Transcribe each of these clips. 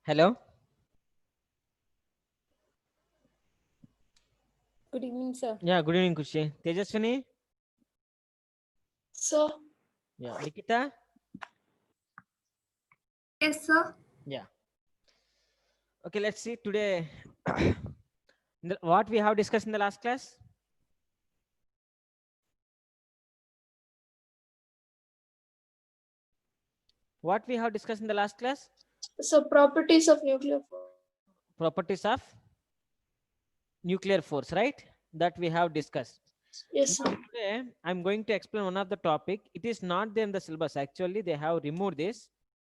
Hello. Good evening, sir. Yeah, good evening, Kushi. Tejaswini. Sir. Yeah, Nikita. Yes, sir. Yeah. Okay, let's see today what we have discussed in the last class. What we have discussed in the last class? So properties of nuclear force. Properties of nuclear force, right? That we have discussed. Yes, Now sir. today I'm going to explain one of the topic. It is not there in the syllabus. Actually, they have removed this,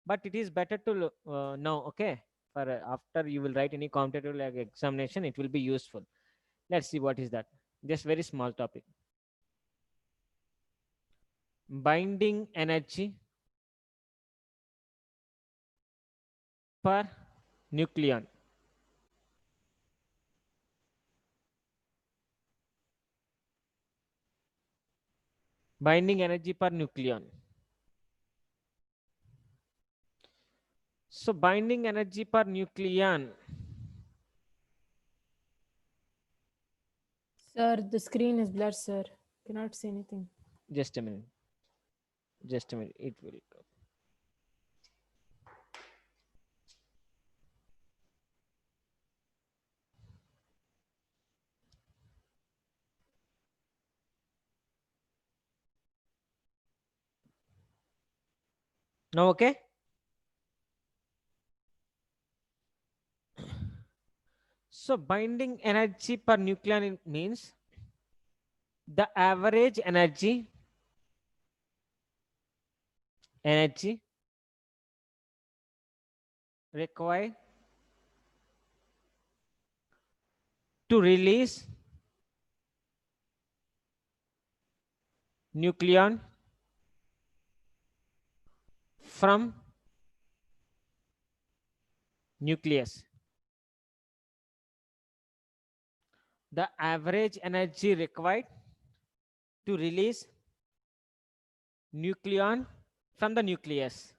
but it is better to know. Okay, for after you will write any competitive like examination, it will be useful. Let's see what is that. Just very small topic. Binding energy per nucleon. Binding energy per nucleon. So binding energy per nucleon. Sir, the screen is blurred, sir. Cannot see anything. Just a minute. Just a minute. It will come. Now okay. So binding energy per nucleon means the average energy required to release nucleon from nucleus. The average energy required to release nucleon from the nucleus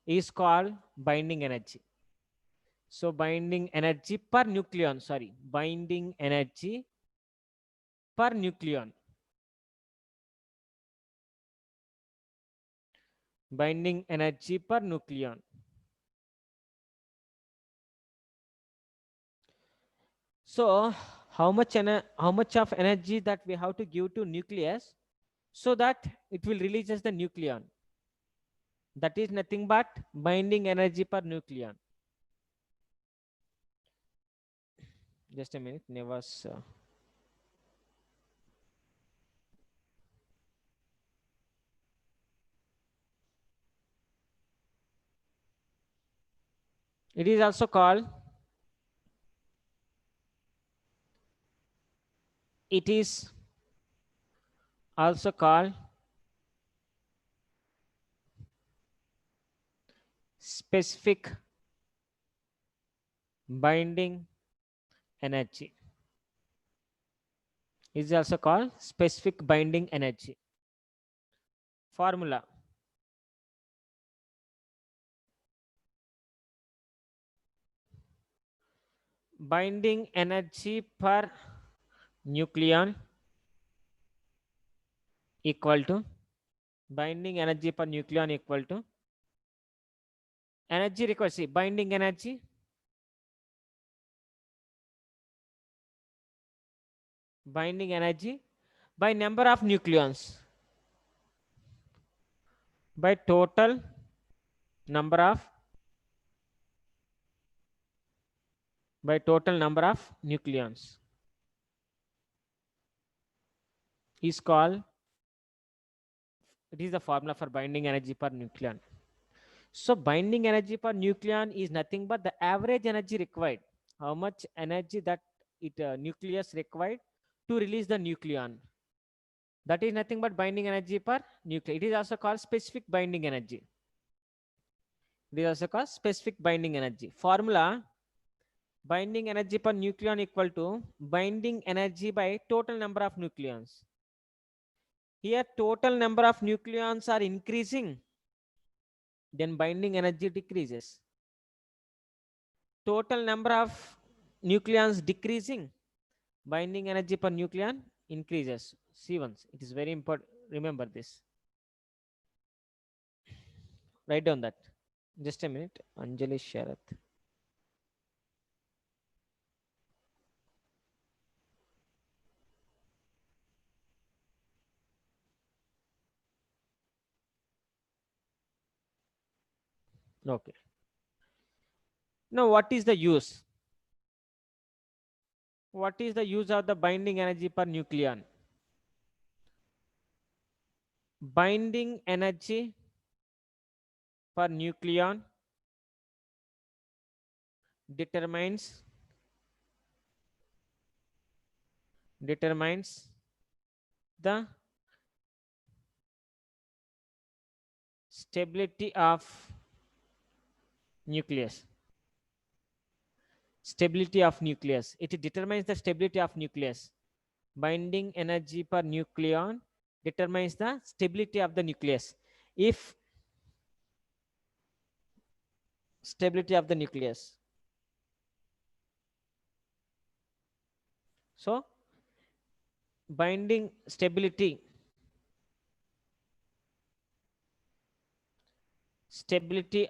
is called binding energy. So binding energy per nucleon, sorry, binding energy per nucleon. Binding energy per nucleon. So how much of energy that we have to give to nucleus so that it will releases the nucleon? That is nothing but binding energy per nucleon. Just a minute, Nevas. It is also called. It is also called specific binding energy. It is also called specific binding energy. Formula. Binding energy per nucleon equal to binding energy per nucleon equal to energy required. See, binding energy by number of nucleons by total number of nucleons is called. It is the formula for binding energy per nucleon. So binding energy per nucleon is nothing but the average energy required. How much energy that it nucleus required to release the nucleon. That is nothing but binding energy per nucleus. It is also called specific binding energy. It is also called specific binding energy. Formula: binding energy per nucleon equal to binding energy by total number of nucleons. Here total number of nucleons are increasing, then binding energy decreases. total number of nucleons decreasing, binding energy per nucleon increases. C1s. It is very important. Remember this. Write down that. Just a minute. Anjali Sharath. Okay. Now, what is the use? What is the use of the binding energy per nucleon? Binding energy per nucleon determines the stability of nucleus. Stability of nucleus. It determines the stability of nucleus. Binding energy per nucleon determines the stability of the nucleus. If stability of the nucleus. So binding stability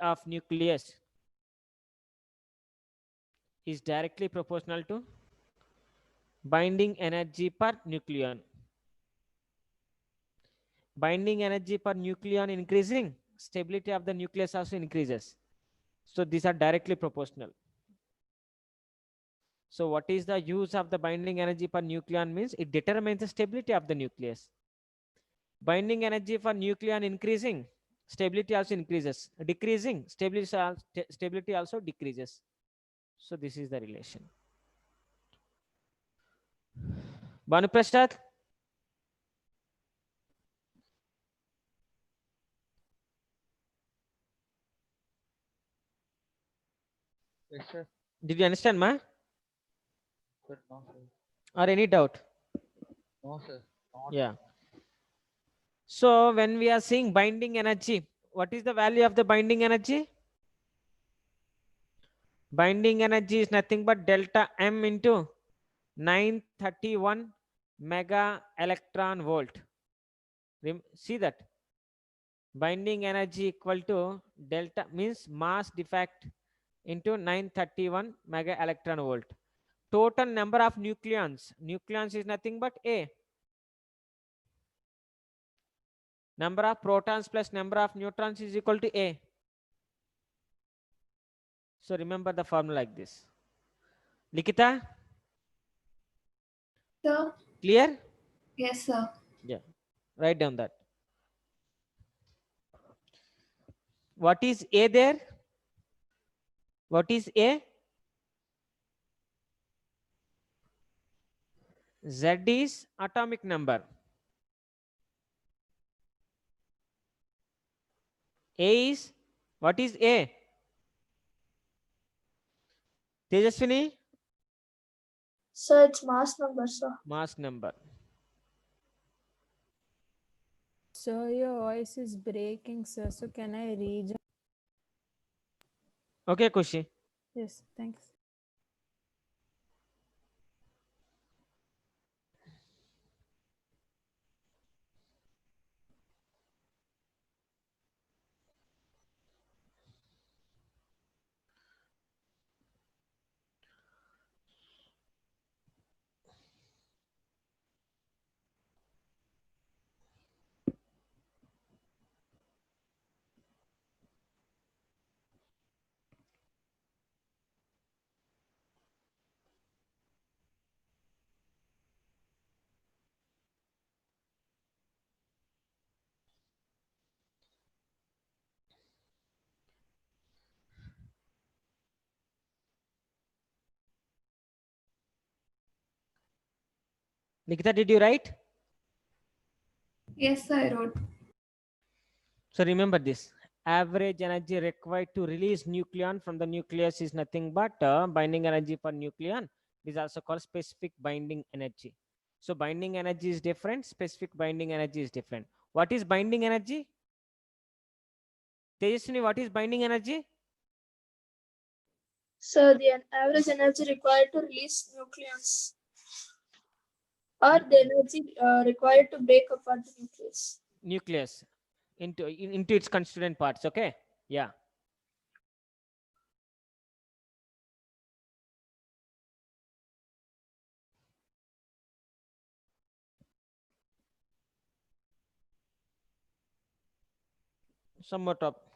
of nucleus is directly proportional to binding energy per nucleon. Binding energy per nucleon increasing, stability of the nucleus also increases. So these are directly proportional. So what is the use of the binding energy per nucleon means it determines the stability of the nucleus. Binding energy for nucleon increasing, stability also increases. Decreasing, stability also decreases. So this is the relation. Banu Prasad? Yes, sir. Did you understand, ma? Sir, no, sir. Or any doubt? No, sir. Not. Yeah. So when we are seeing binding energy, what is the value of the binding energy? Binding energy is nothing but delta M into 931 mega electron volt. See that? Binding energy equal to delta means mass defect into 931 mega electron volt. Total number of nucleons. Nucleons is nothing but A. Number of protons plus number of neutrons is equal to A. So remember the formula like this. Likita? Sir. Clear? Yes, sir. Yeah. Write down that. What is A there? What is A? Z is atomic number. A is, what is A? Tejaswini? Sir, it's mass number, sir. Mass number. So your voice is breaking, sir. So can I rejoin? Okay, Kushi. Yes, thanks. Nikita, did you write? Yes, sir, I wrote. So remember this. Average energy required to release nucleon from the nucleus is nothing but binding energy per nucleon. This is also called specific binding energy. So binding energy is different. Specific binding energy is different. What is binding energy? Tejaswini, what is binding energy? So the average energy required to release nucleons, or the energy required to break apart the nucleus. Nucleus into its constituent parts. Okay. Yeah. Some more top.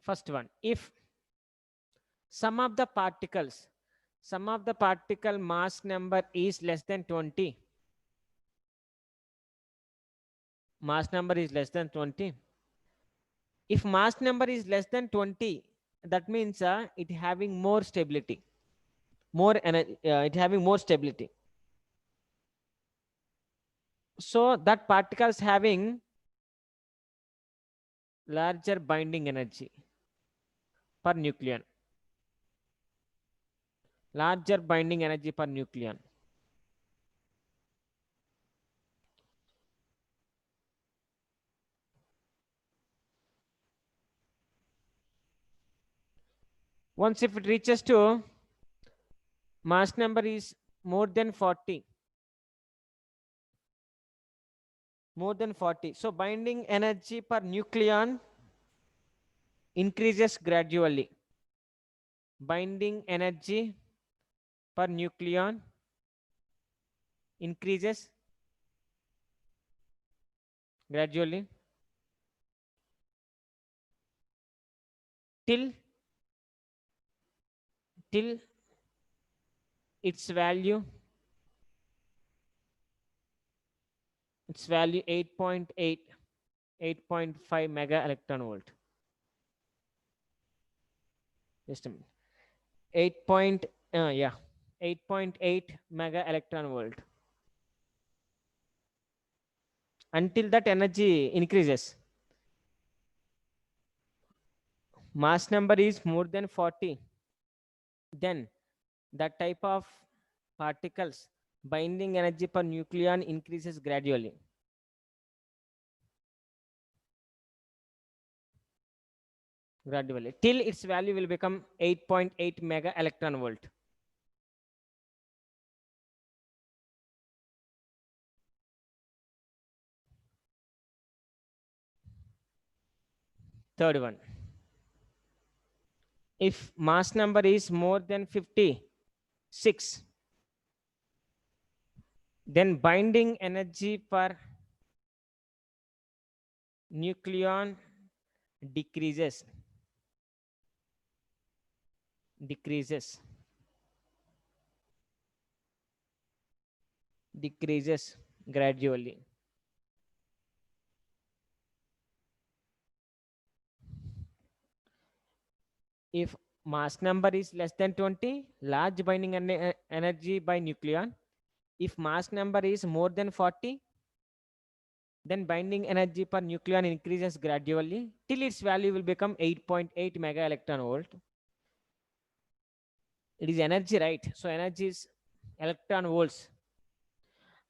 First one, if sum of the particle mass number is less than 20, mass number is less than 20. If mass number is less than 20, that means it having more stability, more energy, it having more stability. So that particles having larger binding energy per nucleon, larger binding energy per nucleon. Once if it reaches to mass number is more than 40, more than 40, so binding energy per nucleon increases gradually. Binding energy per nucleon increases gradually till its value 8.8, 8.5 mega electron volt. Just a minute. 8.8 mega electron volt. Until that energy increases. Mass number is more than 40, then that type of particles binding energy per nucleon increases gradually. Gradually till its value will become 8.8 mega electron volt. Third one, if mass number is more than 56, then binding energy per nucleon decreases gradually. If mass number is less than 20, large binding energy by nucleon. If mass number is more than 40, then binding energy per nucleon increases gradually till its value will become 8.8 mega electron volt. It is energy, right? So energy is electron volts.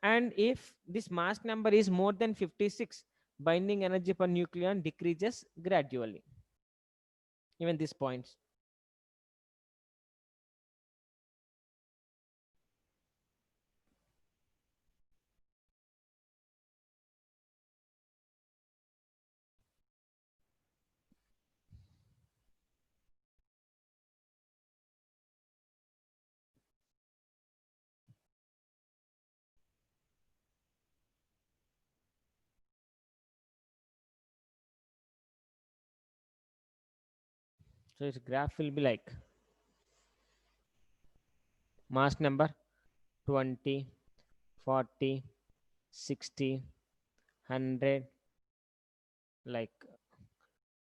And if this mass number is more than 56, binding energy per nucleon decreases gradually. Even these points. So its graph will be like mass number 20, 40, 60, 100, like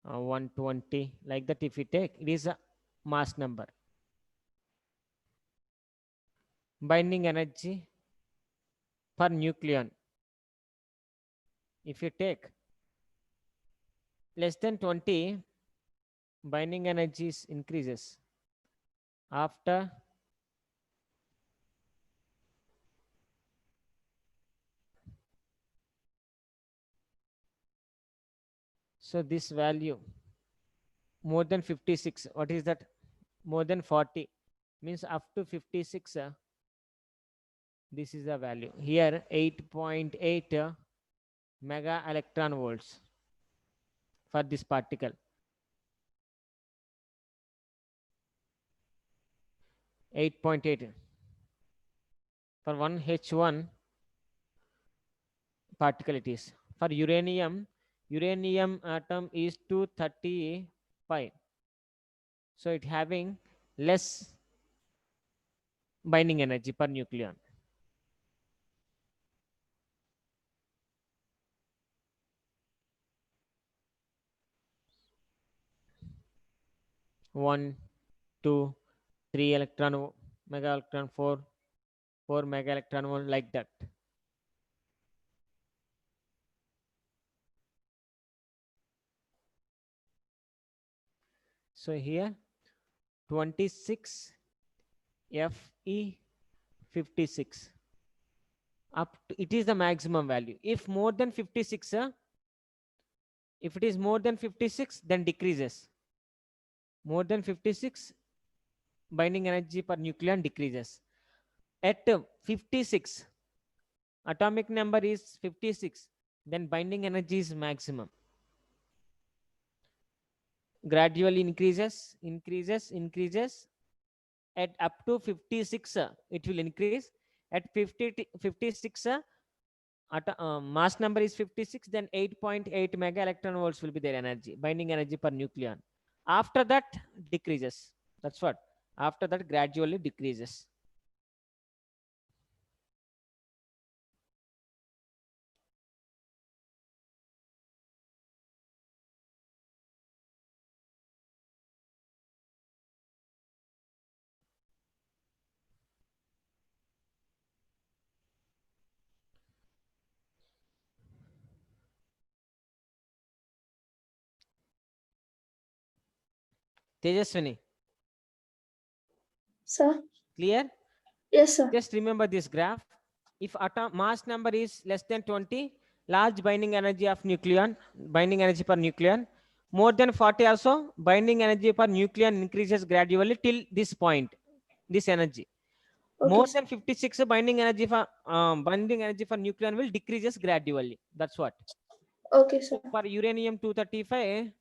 120, like that. If we take, it is a mass number. Binding energy per nucleon, if you take less than 20, binding energy increases. After So this value more than 56. What is that? More than 40 means up to 56. This is the value here. 8.8 mega electron volts for this particle. 8.8 for one H1 particle it is. For uranium atom is 235. So it having less binding energy per nucleon. One, 2, 3 electron mega electron, 4 mega electron volt, like that. So here 26 Fe 56 up to, it is the maximum value. If more than 56, if it is more than 56, then decreases. More than 56, binding energy per nucleon decreases. At 56, atomic number is 56, then binding energy is maximum. Gradually increases. At up to 56, it will increase. At 56, mass number is 56, then 8.8 mega electron volts will be their energy, binding energy per nucleon. After that, decreases. That's what. After that, gradually decreases. Tejaswini, Sir? clear? Yes, sir. Just remember this graph. If atom mass number is less than 20, large binding energy of nucleon, binding energy per nucleon. More than 40 also, binding energy per nucleon increases gradually till this point, this energy. Okay, More sir. than 56, binding energy for nucleon will decreases gradually. That's what. Okay, sir. For uranium 235,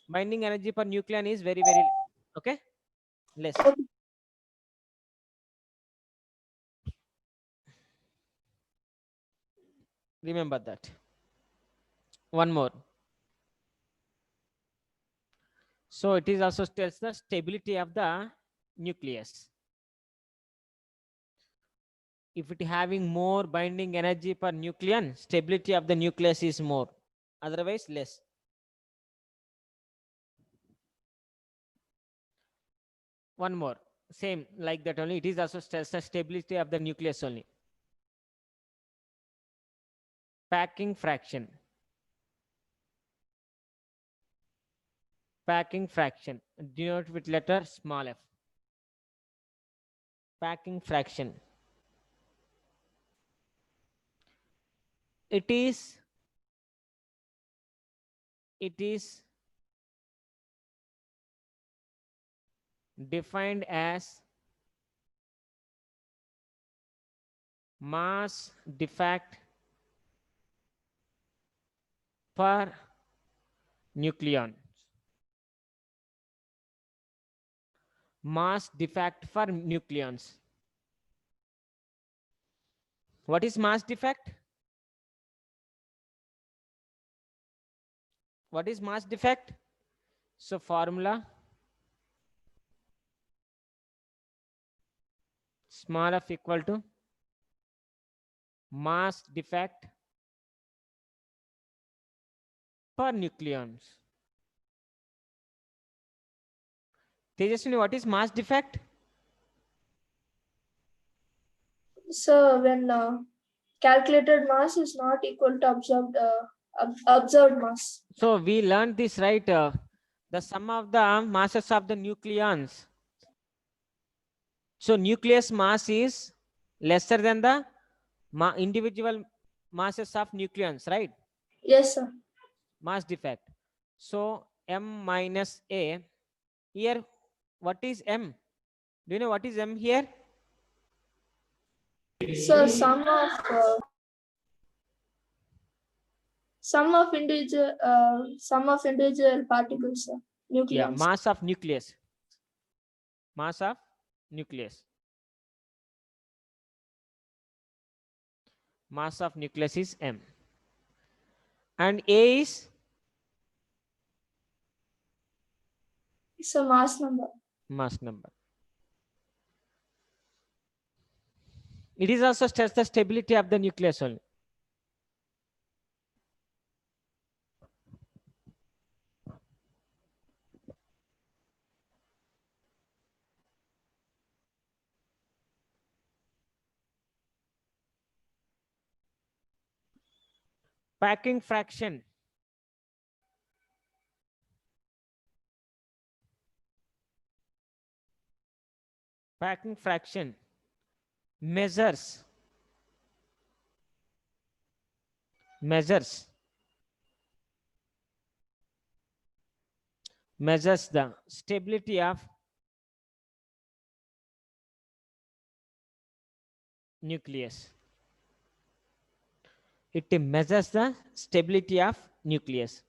binding energy per nucleon is very, very okay, less. Okay. Remember that. One more. So it is also tells the stability of the nucleus. If it having more binding energy per nucleon, stability of the nucleus is more. Otherwise, less. One more. Same like that only. It is also tells the stability of the nucleus only. Packing fraction. Packing fraction. Denote with letter small f. Packing fraction. It is defined as mass defect per nucleon. Mass defect for nucleons. What is mass defect? What is mass defect? So formula small f equal to mass defect per nucleons. Tejaswini, what is mass defect? So when calculated mass is not equal to observed mass. So we learned this, right? The sum of the masses of the nucleons. So nucleus mass is lesser than the individual masses of nucleons, right? Yes, sir. Mass defect. So m minus a. Here what is m? Do you know what is m here? So sum of individual particles, sir. Yeah, Nucleons. mass of nucleus. Mass of nucleus. Mass of nucleus is m. And a is It's a mass number. mass number. It is also test the stability of the nucleus only. Packing fraction. Packing fraction measures the stability of nucleus. It measures the stability of nucleus.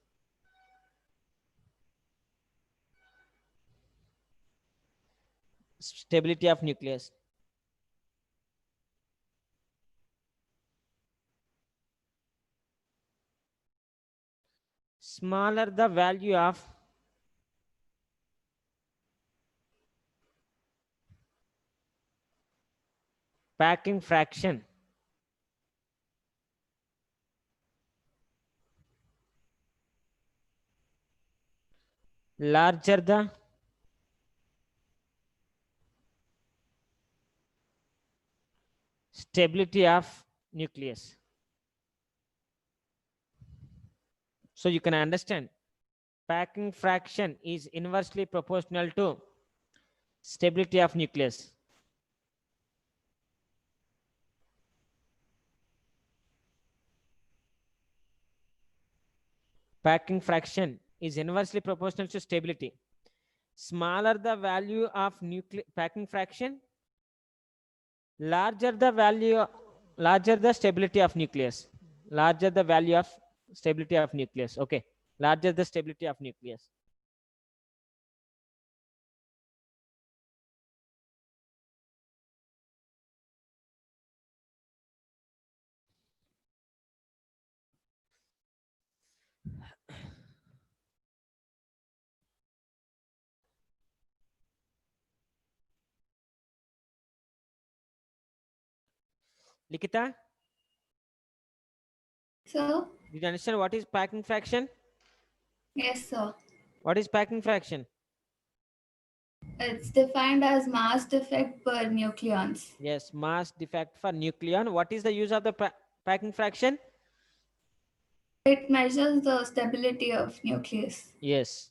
Stability of nucleus. Smaller the value of packing fraction, larger the stability of nucleus. So you can understand packing fraction is inversely proportional to stability of nucleus. Packing fraction is inversely proportional to stability. Smaller the value of packing fraction, larger the stability of nucleus. Larger the value of stability of nucleus. Okay, larger the stability of nucleus. Likita, Sir? did you understand what is packing fraction? Yes, sir. What is packing fraction? It's defined as mass defect per nucleons. Yes, mass defect for nucleon. What is the use of the packing fraction? It measures the stability of nucleus. Yes.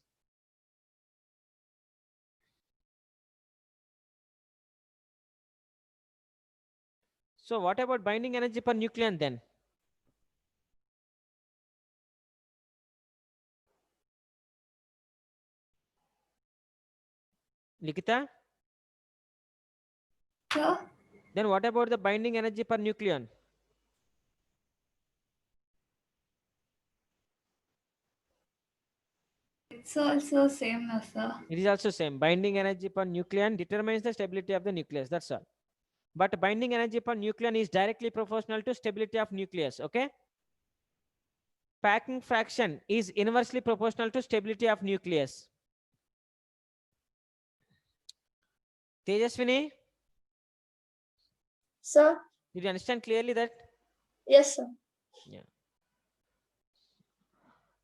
So what about binding energy per nucleon then? Likita? Sir? Then what about the binding energy per nucleon? It's also same as sir. It is also same. Binding energy per nucleon determines the stability of the nucleus. That's all. But binding energy per nucleon is directly proportional to stability of nucleus. Okay. Packing fraction is inversely proportional to stability of nucleus. Tejaswini, Sir? did you understand clearly that? Yes, sir. Yeah.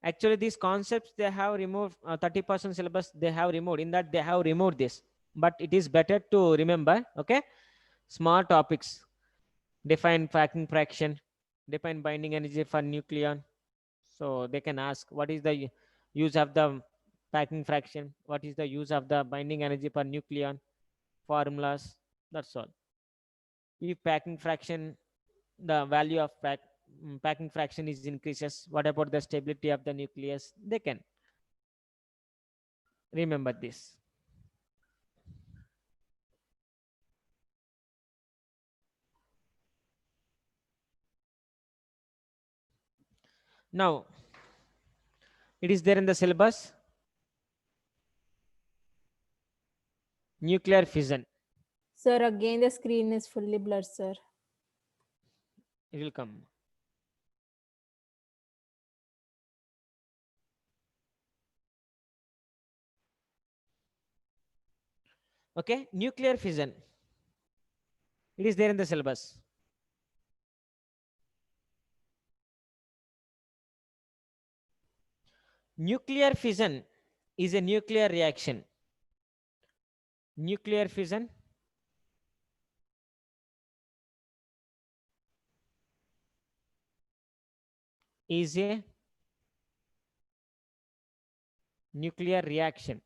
Actually, these concepts they have removed 30% syllabus. They have removed in that they have removed this, but it is better to remember. Okay, small topics. Define packing fraction. Define binding energy for nucleon. So they can ask what is the use of the packing fraction? What is the use of the binding energy per nucleon? Formulas. That's all. If packing fraction, the value of packing fraction is increases, what about the stability of the nucleus? They can. Remember this. Now, it is there in the syllabus. Nuclear fission. Sir, again the screen is fully blurred, sir. It will come. Okay, nuclear fission. It is there in the syllabus. Nuclear fission is a nuclear reaction. Nuclear fission is a nuclear reaction.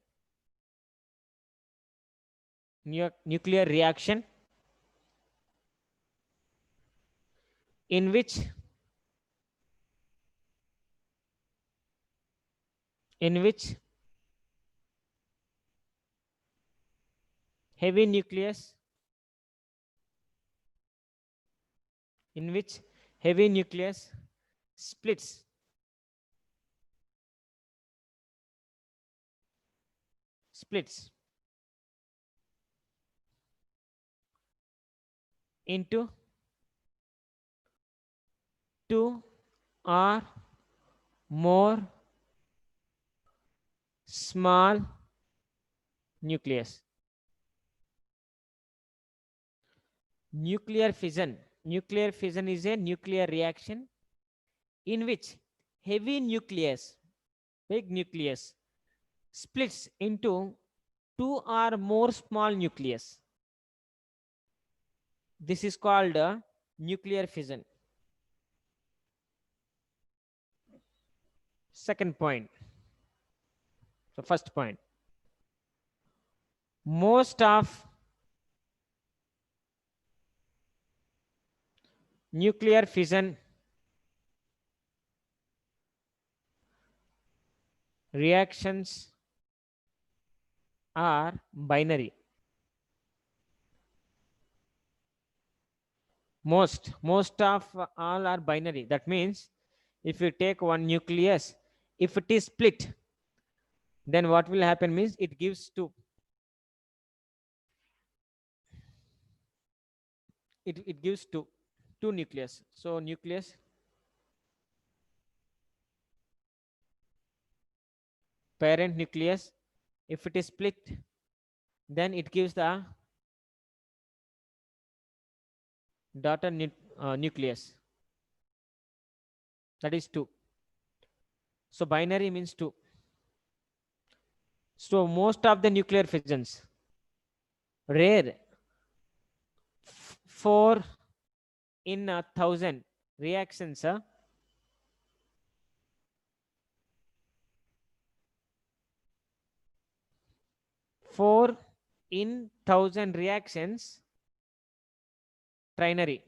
Nuclear reaction in which heavy nucleus splits into two or more small nucleus. Nuclear fission is a nuclear reaction in which heavy nucleus, big nucleus, splits into two or more small nucleus. This is called nuclear fission. Second point. So first point. Most of nuclear fission reactions are binary. Most of all are binary. That means if you take one nucleus, if it is split, then what will happen means it gives two. It gives two nucleus. So nucleus parent nucleus, if it is split, then it gives the daughter nucleus. That is two. So binary means two. So most of the nuclear fissions, rare, 4 in 1,000 reactions, 4 in 1,000 reactions, trinary.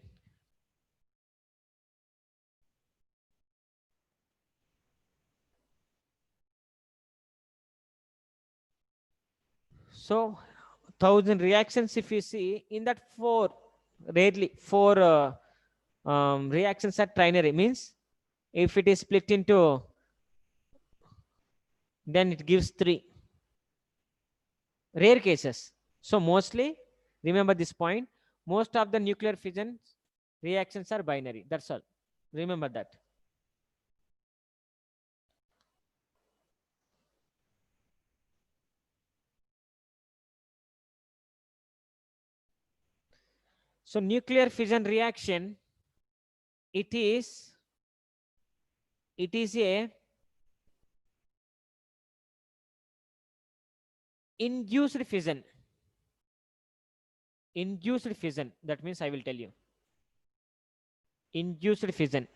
So 1,000 reactions, if you see, in that rarely 4 reactions are trinary, means if it is split into, then it gives 3. Rare cases. So mostly, remember this point, most of the nuclear fission reactions are binary. That's all. Remember that. So nuclear fission reaction, it is a induced fission. That means I will tell you. Induced fission.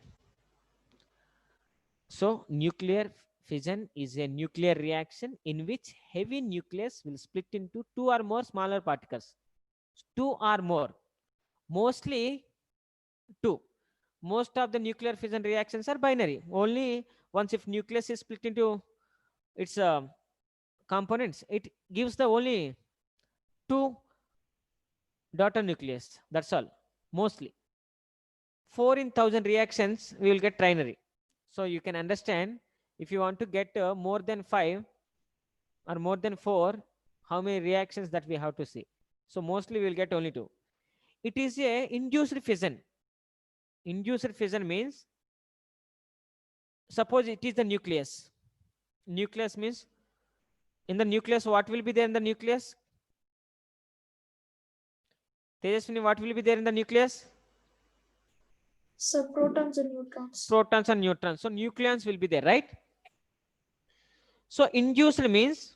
So nuclear fission is a nuclear reaction in which heavy nucleus will split into 2 or more smaller particles. 2 or more. Mostly 2. Most of the nuclear fission reactions are binary. Only once if nucleus is split into its components, it gives the only 2 daughter nucleus. That's all. Mostly 4 in 1000 reactions we will get trinary. So you can understand, if you want to get more than 5 or more than 4, how many reactions that we have to see. So mostly we will get only 2. It is a induced fission. Induced fission means, suppose it is the nucleus. Nucleus means, in the nucleus, what will be there in the nucleus? Tejaswini, what will be there in the nucleus? So protons and neutrons. Protons and neutrons. So nucleons will be there, right? So induced means,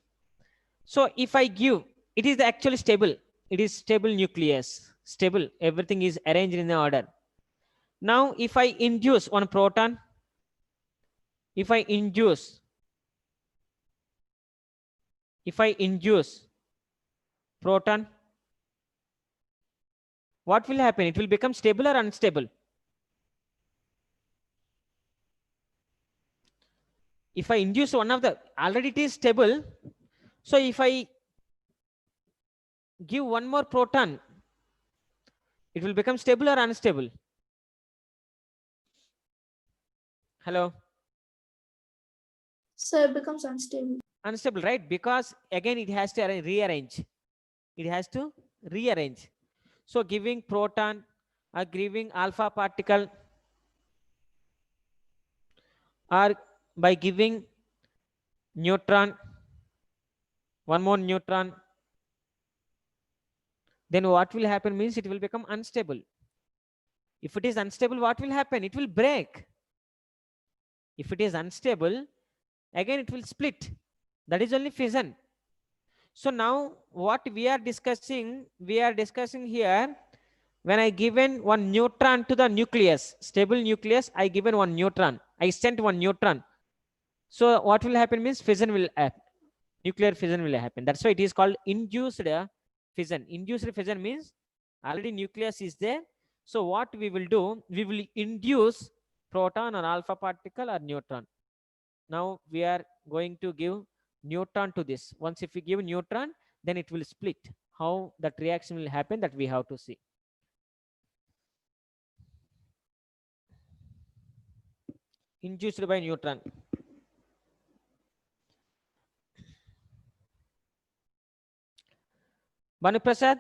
so if I give, it is actually stable. It is stable nucleus. Stable. Everything is arranged in the order. Now, if I induce one proton, if I induce proton, what will happen? It will become stable or unstable? If I induce one of the, already it is stable. So if I give one more proton, it will become stable or unstable? Hello? So it becomes unstable. Unstable, right? Because again, it has to rearrange. It has to rearrange. So giving proton or giving alpha particle, or by giving neutron, one more neutron, then what will happen means it will become unstable. If it is unstable, what will happen? It will break. If it is unstable, again it will split. That is only fission. So now what we are discussing here, when I given one neutron to the nucleus, stable nucleus, I given one neutron. I sent one neutron. So what will happen means fission will happen. Nuclear fission will happen. That's why it is called induced fission. Induced fission means already nucleus is there. So what we will do, we will induce proton or alpha particle or neutron. Now we are going to give neutron to this. Once if we give neutron, then it will split. How that reaction will happen, that we have to see. Induced by neutron. Banu Prasad?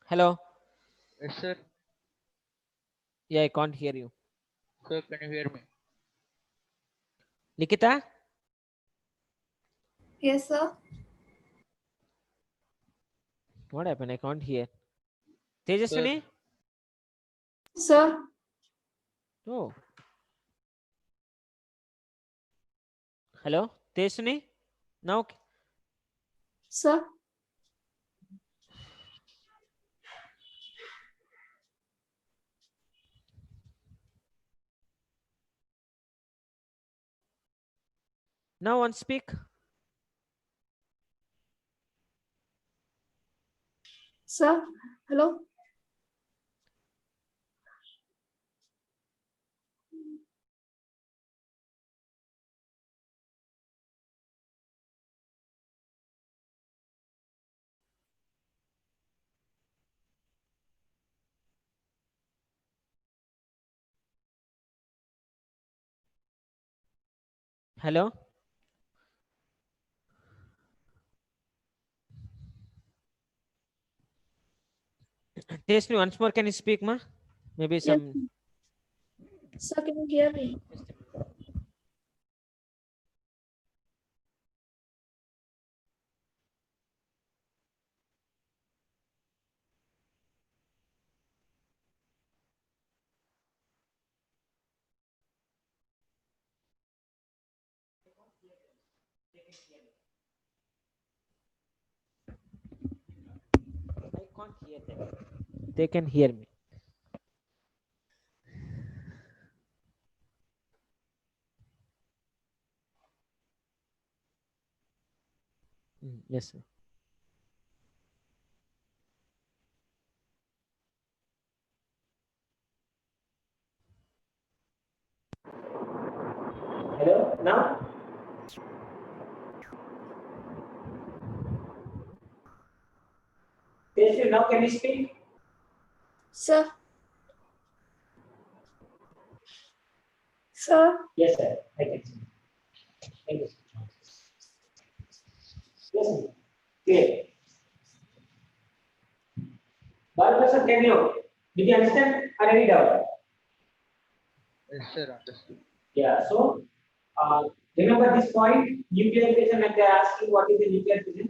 Hello? Yes, sir. Yeah, I can't hear you. Sir, can you hear me? Nikita? Yes, sir. What happened? I can't hear. Tejaswini? Sir, Oh. Hello? Tejaswini? Now? sir, Now one speak. sir, hello. Hello? Tejaswini, once more, can you speak, ma? Maybe Yes. some. Sir, can you hear me? I can't hear them. They can hear me. Yes, sir. Tejasvi, now can you speak? Sir. Sir. Yes, sir. I can see. Thank you. Yes, sir. Clear. Balakrishnan, did you understand or any doubt? Yes, sir. Understood. Yeah, so remember this point, nuclear fission, like they're asking what is the nuclear fission?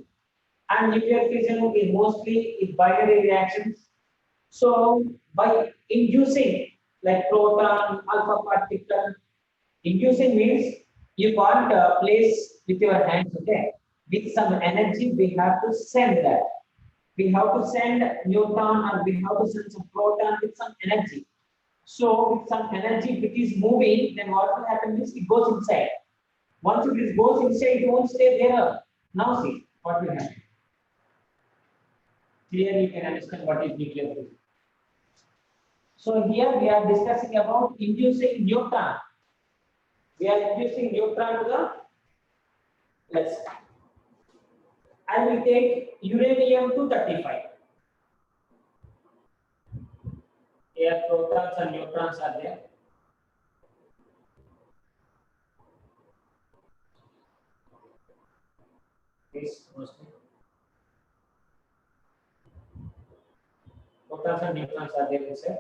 And nuclear fission is mostly binary reactions. So by inducing like proton, alpha particle, inducing means you can't place with your hands, okay? With some energy, we have to send that. We have to send neutron or we have to send some proton with some energy. So with some energy, if it is moving, then what will happen is it goes inside. Once it goes inside, it won't stay there. Now see what will happen. Clearly, you can understand what is nuclear fission. So here we are discussing about inducing neutron. We are inducing neutron to the, let's, I will take uranium-235. Here protons and neutrons are there. This mostly. Protons and neutrons are there inside.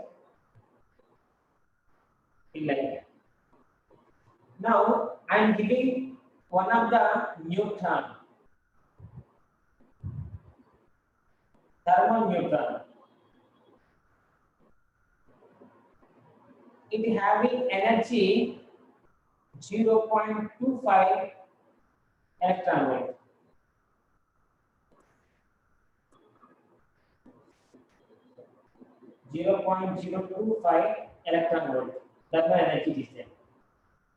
Like now I am giving one of the neutron, thermal neutron. It having energy 0.25 electron volt. Zero point 0.025 electron volt. That's the energy is there.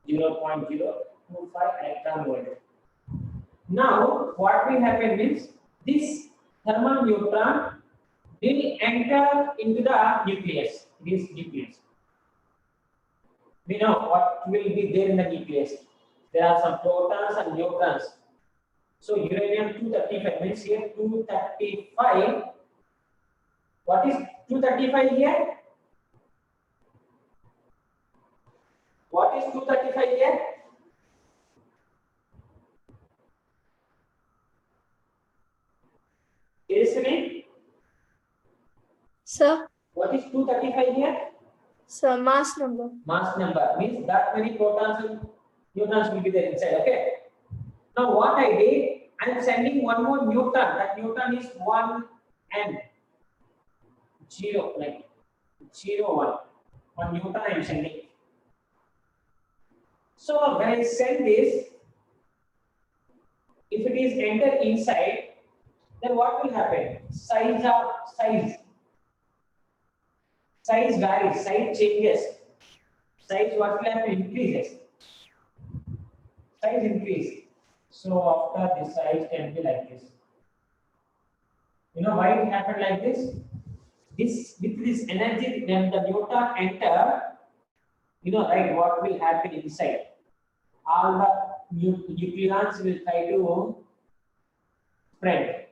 0.025 electron volt. Now, what will happen means this thermal neutron will enter into the nucleus. This nucleus. We know what will be there in the nucleus. There are some protons and neutrons. So uranium-235 means here 235. What is 235 here? What is 235 here? Listening? Sir. What is 235 here? Sir, mass number. Mass number means that many protons and neutrons will be there inside. Okay. Now what I did, I am sending one more neutron. That neutron is 1 and 0, like 0 1. One neutron I am sending. So when I send this, if it is entered inside, then what will happen? Size varies, size changes. Size what will happen? Increases. Size increase. So after this size can be like this. You know why it happened like this? This with this energy, when the neutron enter, you know, right, what will happen inside? All the nucleons will try to spread,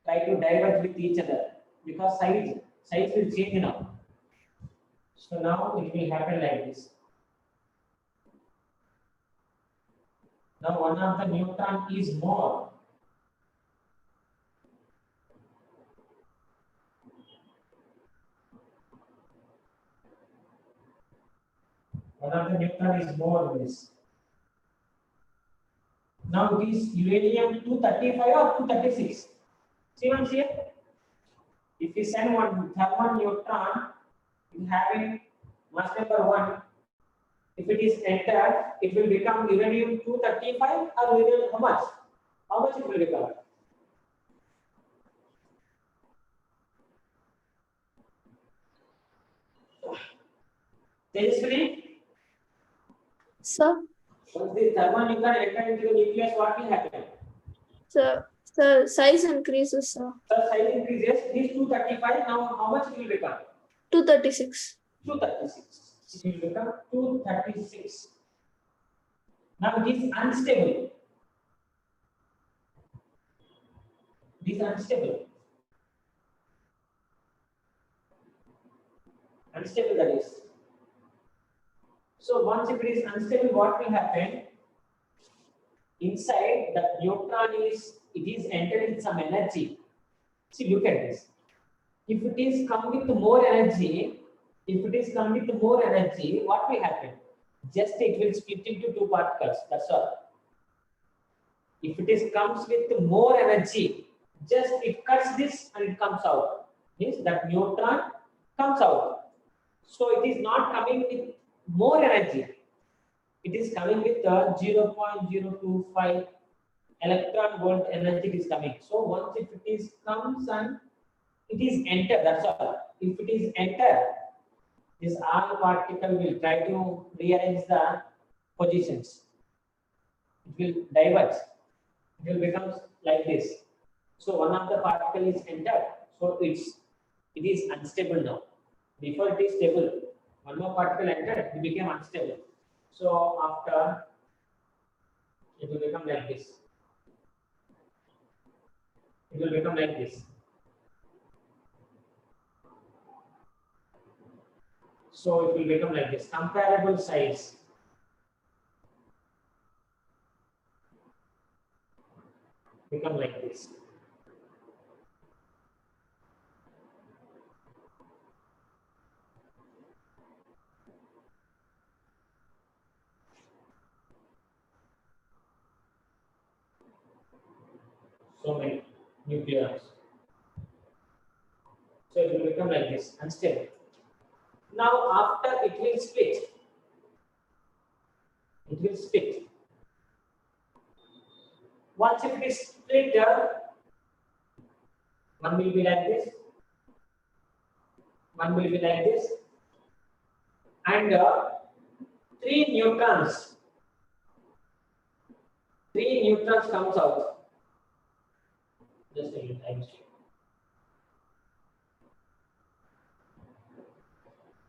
try to diverge with each other because size will change now. So now it will happen like this. Now one of the neutron is more. One of the neutron is more than this. Now it is uranium-235 or 236. See once here. If we send one thermal neutron, you having mass number 1. If it is entered, it will become uranium-235 or uranium how much? How much it will become? Tejasvi? Sir. Once the thermal neutron enter into the nucleus, what will happen? Sir, size increases, sir. The size increases. This 235, now how much it will become? 236. 236. It will become 236. Now it is unstable. It is unstable. unstable, that is. So once if it is unstable, what will happen? Inside the neutron it is entered with some energy. See, look at this. If it is come with more energy, what will happen? Just it will split into two particles. That's all. If it is comes with more energy, just it cuts this and it comes out. Means that neutron comes out. So it is not coming with more energy. It is coming with 0.025 electron volt energy is coming. So once if it is comes and it is enter, that's all. If it is enter, this R particle will try to rearrange the positions. It will divert. It will become like this. So one of the particle is entered. So it is unstable now. Before it is stable. One more particle entered, it became unstable. So after it will become like this. It will become like this. So it will become like this. Comparable size. Become like this. So many nucleons. So it will become like this, unstable. Now after it will split. It will split. Once it is split, one will be like this. One will be like this. And three neutrons comes out. Just a minute, I will show.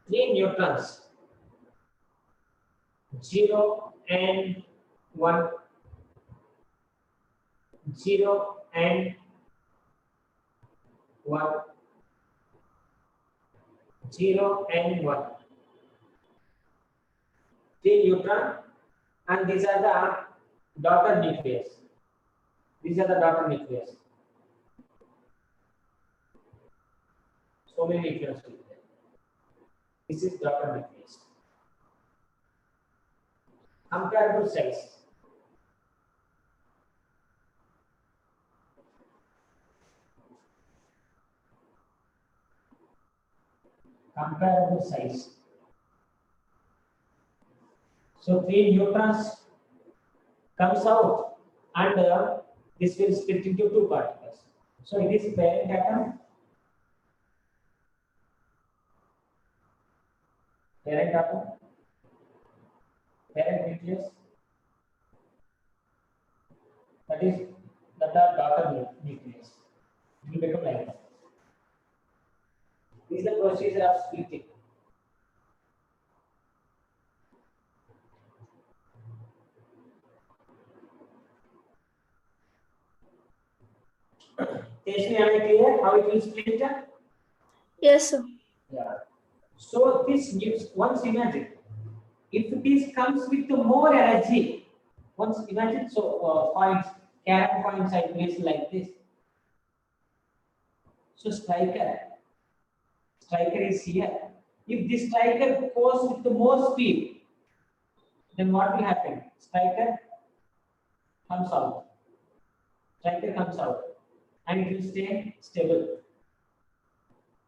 Three neutrons, 0 and 1, 0 and 1, 0 and 1. Three neutron, and these are the daughter nucleus. These are the daughter nucleus. So many nucleons will be there. This is daughter nucleus. Comparable size. Comparable size. So three neutrons comes out, and this will split into two particles. So it is parent atom. Parent atom. Parent nucleus. That is the daughter nucleus. It will become like that. This is the procedure of splitting. Teshni, am I clear how it will split? Yes, sir. Yeah. So this gives, once imagine, if it is comes with more energy, once imagine, so points, carry points I place like this. So striker is here. If this striker goes with the more speed, then what will happen? Striker comes out. Striker comes out, and it will stay stable.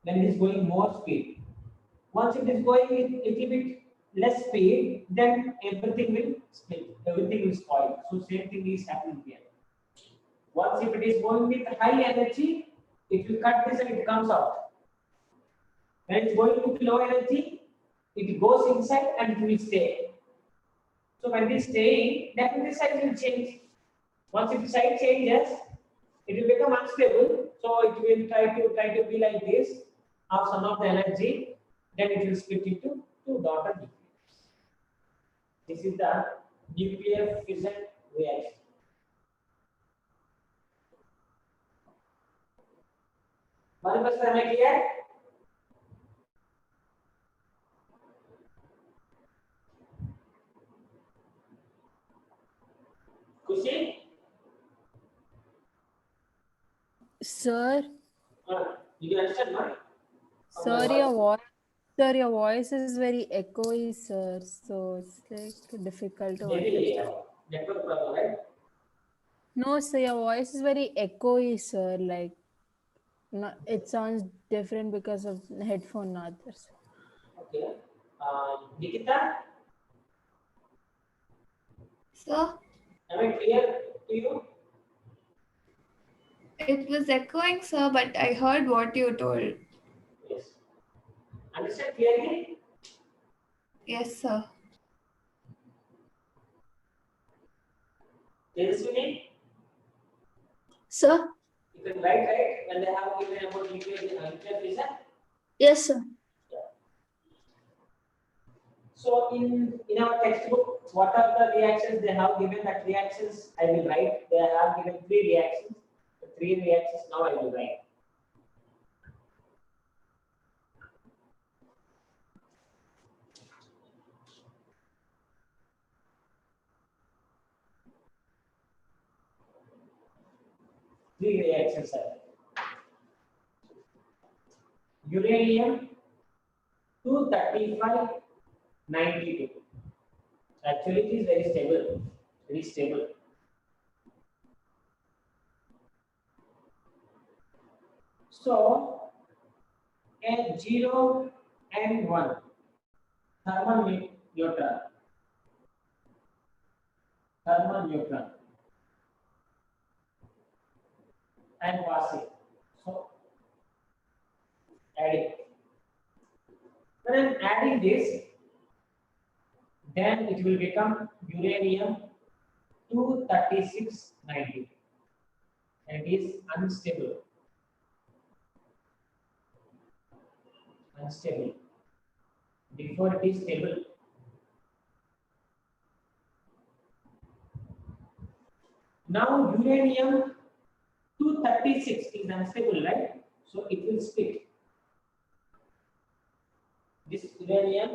Then it is going more speed. Once it is going with a little bit less speed, then everything will split. Everything will spoil. So same thing is happening here. Once if it is going with high energy, it will cut this and it comes out. When it's going with low energy, it goes inside and it will stay. So when it is staying, definitely size will change. Once if the size changes, it will become unstable. So it will try to be like this, of some of the energy. Then it will split into two daughter nucleus. This is the nuclear fission reaction. One person, am I clear? Sir, Did you understand, no? sir, your voice is very echoey, sir. So it's like difficult to Maybe understand. network problem, right? No, sir, your voice is very echoey, sir. Like, no, it sounds different because of headphone, not this. Okay. Nikita, Sir, am I clear to you? it was echoing, sir, but I heard what you told. Yes. Understand clearly? Yes, sir. Tejaswini, Sir? you can write, right? When they have given about nuclear fission. Yes, sir. So in our textbook, what are the reactions they have given? That reactions I will write. They have given 3 reactions. The 3 reactions now I will write. Three reactions are there. Uranium 235 92. Actually, it is very stable. Very stable. So, at 0 and 1, thermal neutron. Thermal neutron. And passing. So, adding. When I'm adding this, then it will become uranium 23690. And it is unstable. Unstable. Before it is stable. Now uranium 236 is unstable, right? So it will split. This uranium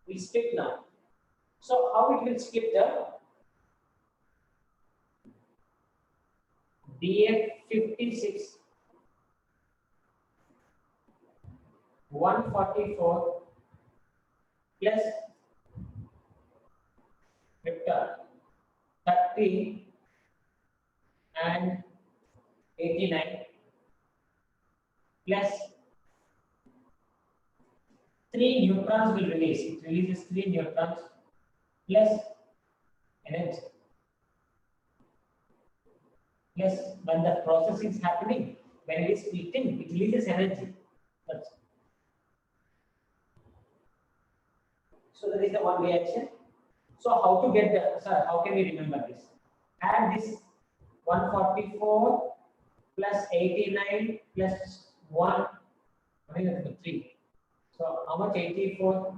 will split now. So how it will split the BF56 144 plus vector 30 and 89 plus 3 neutrons will release. It releases 3 neutrons plus energy. Plus when the processing is happening, when it is splitting, it releases energy. So that is the one reaction. So how to get the, sir, how can we remember this? Add this 144 plus 89 plus 1, 3. So how much 84?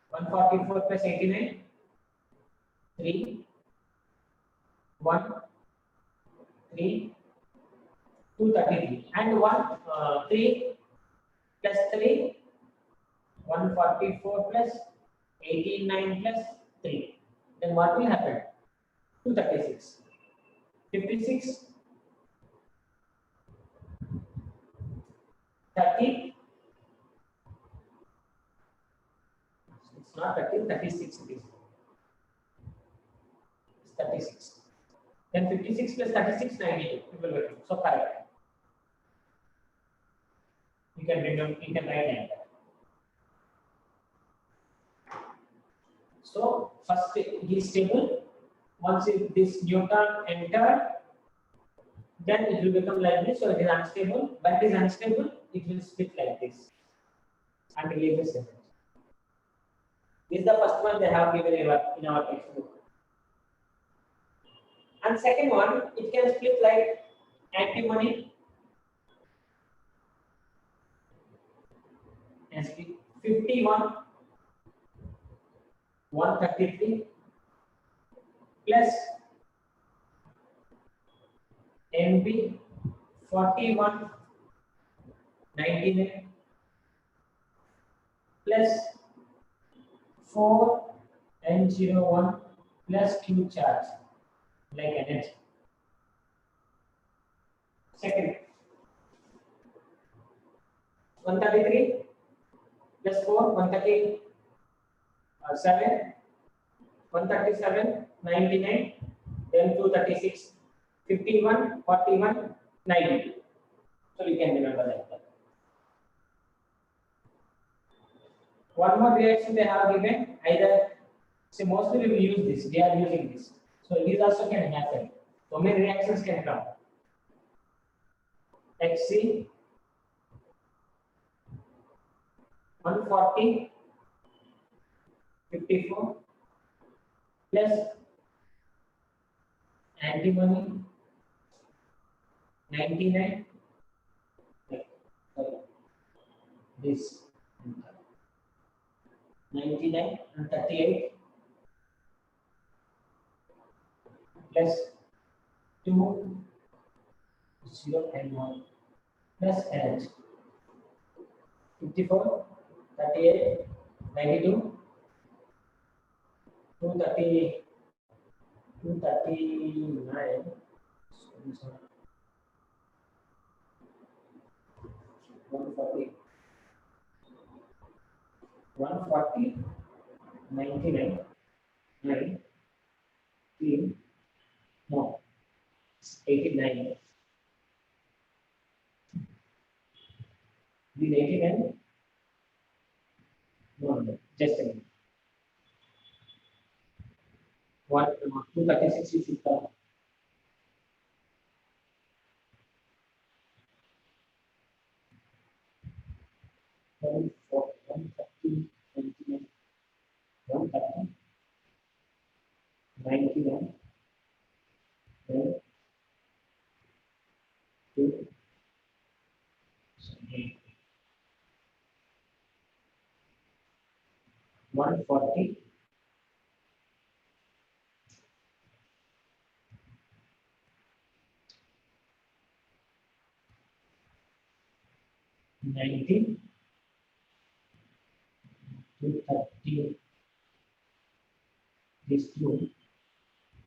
144 plus 89? 3, 1, 3, 233. And 3 plus 3, 144 plus 89 plus 3. Then what will happen? 236. 56, 30. It's not 30, 36 it is. It's 36. Then 56 plus 36, 92. So correct. You can remember, you can write like that. So first it is stable. Once this neutron entered, then it will become like this. So it is unstable. When it is unstable, it will split like this and releases energy. This is the first one they have given in our textbook. And second one, it can split like antimony and split 51, 133 plus MB 41, 99 plus 4 N01 plus Q charge like energy. Second, 133 plus 4, 137, 137, 99, then 236, 51, 41, 90. So you can remember that. One more reaction they have given, either, so mostly we will use this, they are using this. So these also can happen. So many reactions can come. XC 140, 54 plus antimony 99, this 99 and 38 plus 2, 0 and 1 plus NH 54, 38, 92, 230, 239, 140, 140, 99, 9, 3, no, 89. This 89, no, just a minute. 236 you should come. One 130, 99, 130, 99, then 2, 140, 90, 230, this 2,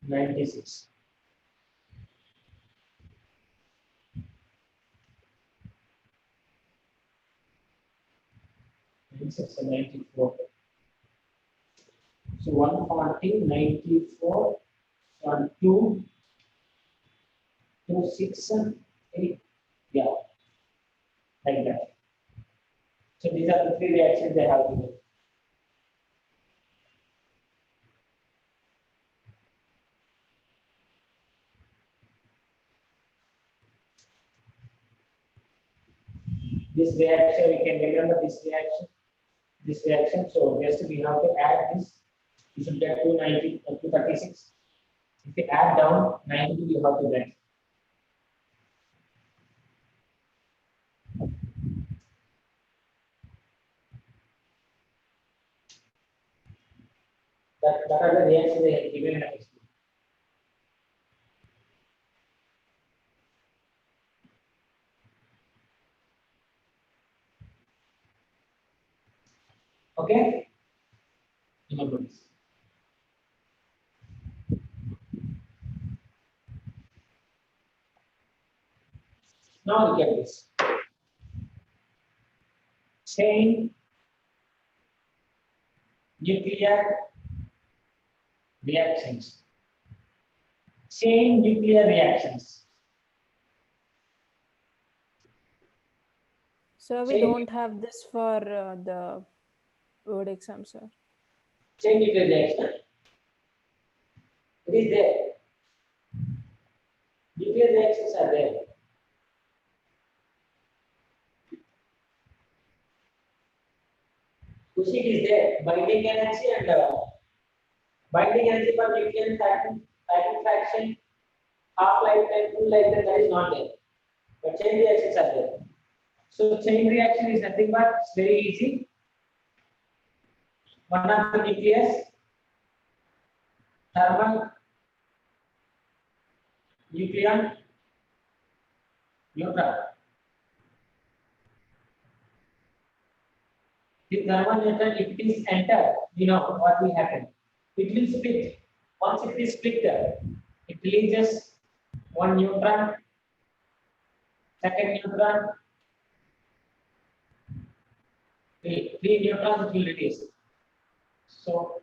96. This is 94. So 140, 94, 1, 2, 2, 6, 8. Yeah, like that. So these are the three reactions they have to do. This reaction, we can remember this reaction. This reaction, so just we have to add this. You should get 290, 236. If you add down 92, you have to get. That are the reactions they have given in the textbook. Okay? Remember this. Now look at this. Chain nuclear reactions. Chain nuclear reactions. So we Chain- don't have this for the board exam, sir. Chain nuclear reaction. It is there. Nuclear reactions are there. Kushi is there. Binding energy and binding energy for nuclear packing fraction, half-life time, full lifetime, that is not there. But chain reactions are there. So chain reaction is nothing but it's very easy. One of the nucleus, thermal nucleon, neutron. The thermal neutron, if it is entered, you know what will happen. It will split. Once it is split, it releases one neutron, second neutron, 3 neutrons it will release. So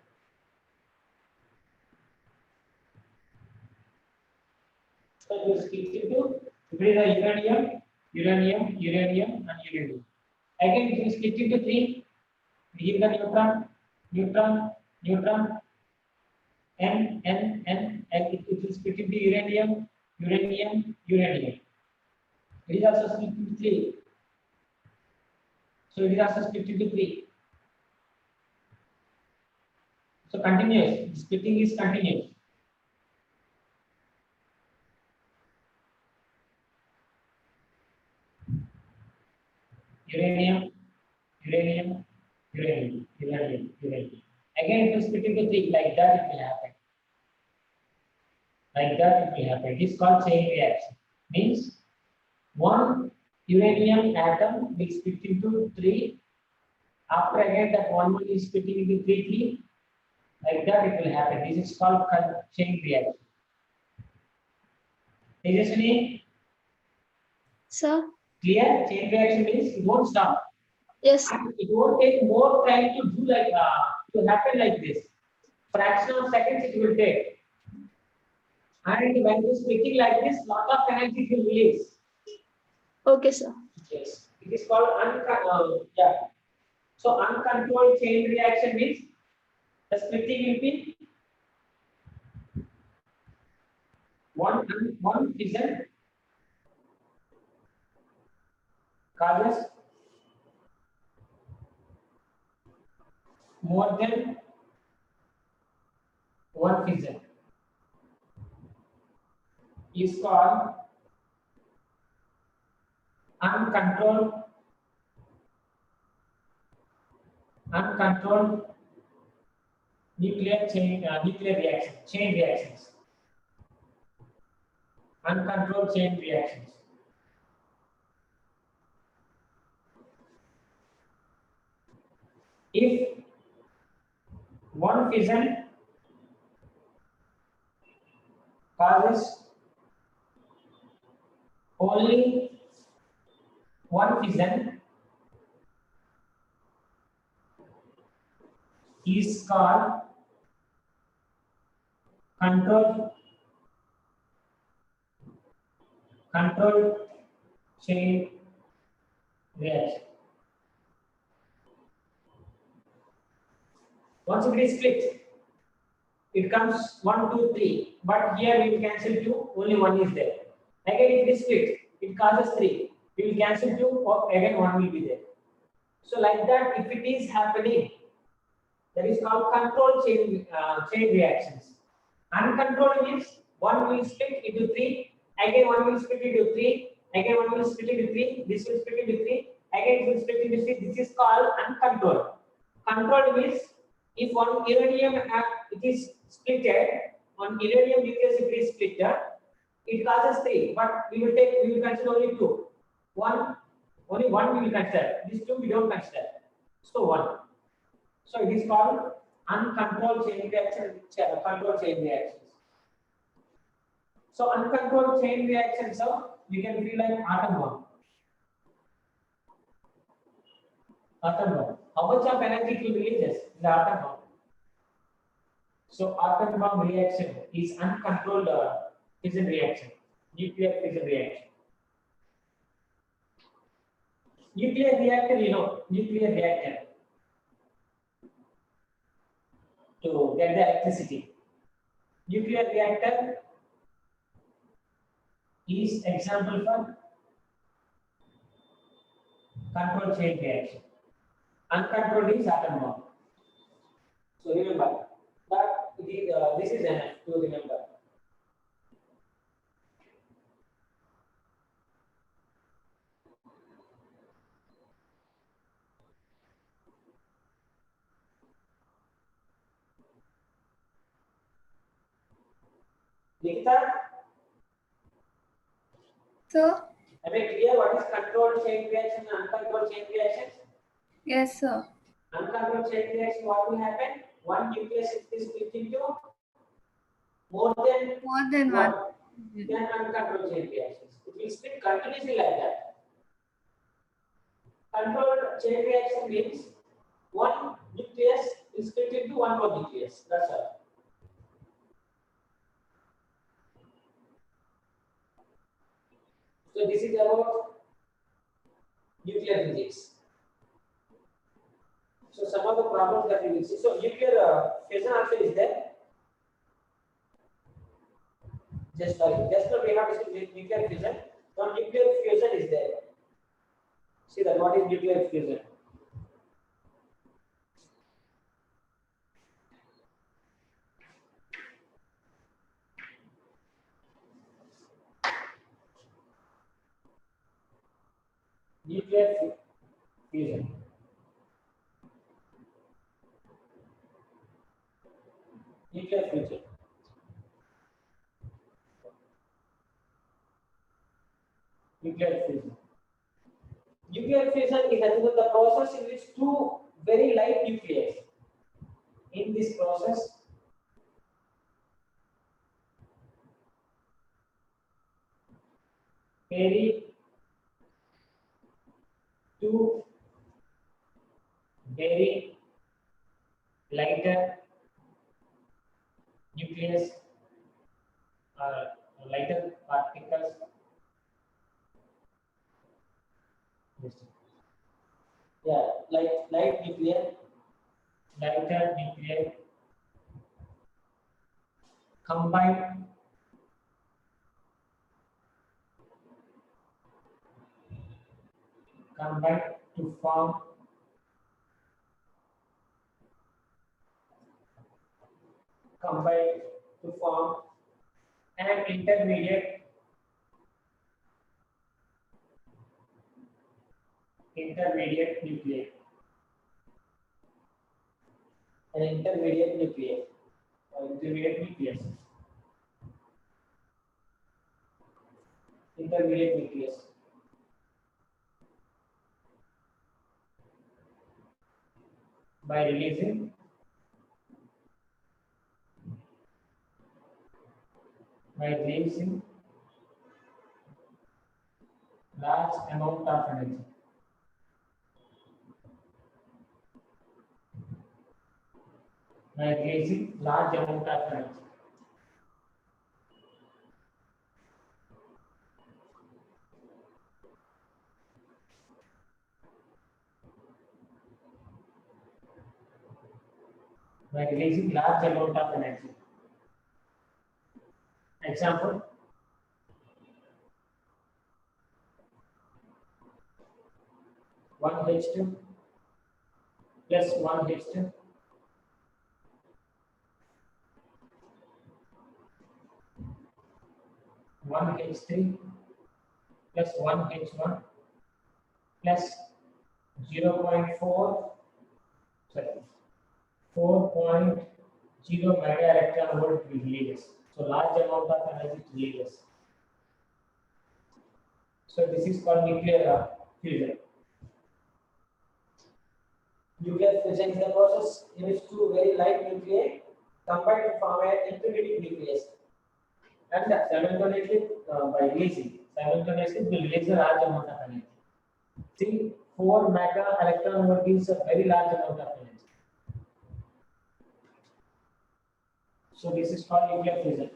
it will split into the uranium, uranium, uranium, and uranium. Again, it will split into 3. Give the neutron, neutron, neutron, N, and it will split into uranium, uranium, uranium. It is also split into 3. So it is also split into 3. So continuous. The splitting is continuous. Uranium, uranium, uranium, uranium, uranium. Again, it will split into 3. Like that, it will happen. Like that, it will happen. It is called chain reaction. Means one uranium atom will split into 3. After again, that one is splitting into 3. Like that, it will happen. This is called chain reaction. Tejaswini, Sir? clear? Chain reaction means it won't stop. Yes. It won't take more time to do like to happen like this. Fraction of seconds it will take. And when it is splitting like this, lot of energy will release. Okay, sir. Yes. It is called So uncontrolled chain reaction means the splitting will be one fission causes more than one fission. Is called uncontrolled nuclear reactions, chain reactions. Uncontrolled chain reactions. If one fission causes only one fission, is called controlled chain reaction. Once it is split, it comes 1, 2, 3. But here we will cancel 2, only 1 is there. Again, if it is split, it causes 3. We will cancel 2, or again 1 will be there. So like that, if it is happening, that is called controlled chain reactions. Uncontrolled means 1 will split into 3, again 1 will split into 3, again 1 will split into 3, this will split into 3, again it will split into 3. This is called uncontrolled. Controlled means if one uranium it is splitted, on uranium nucleus if it is splitted, it causes 3, but we will consider only 2. Only one we will consider. These 2 we don't consider. So 1. So it is called uncontrolled chain reaction, controlled chain reactions. So uncontrolled chain reactions, so you can feel like atom bomb. Atom bomb. How much of energy it will release in the atom bomb? So atom bomb reaction is uncontrolled fission reaction, nuclear fission reaction. Nuclear reactor, nuclear reactor to get the electricity. Nuclear reactor is example for controlled chain reaction. Uncontrolled is atom bomb. So remember that this is enough to remember. Nikita, Sir? am I clear what is controlled chain reaction and uncontrolled chain reactions? Yes, sir. Uncontrolled chain reaction, what will happen? One nucleus is split into more than More than one. Then uncontrolled chain reactions. It will split continuously like that. Controlled chain reaction means one nucleus is split into one more nucleus. That's all. So this is about nuclear physics. So some of the problems that we will see. So nuclear fusion also is there. Just now we have to see nuclear fusion. Now nuclear fusion is there. See that what is nuclear fusion? Nuclear fusion. Nuclear fusion. Nuclear fusion. Nuclear fusion is nothing but the process in which two very light nuclei. In this process, very two very lighter nucleus lighter particles. Yeah, light nuclear, lighter nuclear combine to form an intermediate nuclei. An intermediate nucleus or intermediate nucleus. Intermediate nucleus. By releasing large amount of energy. By releasing large amount of energy. By releasing large amount of energy. Example, one H2 plus one H2 one H3 plus one H1 plus 0.4 sorry 4.0 mega electron volt releases. So large amount of energy releases. So this is called nuclear fusion. Nuclear fusion is the process in which two very light nuclei combine to form an intermediate nucleus. And simultaneously, by releasing, simultaneously will release a large amount of energy. See, 4 mega electron volt is a very large amount of energy. So this is called nuclear fusion.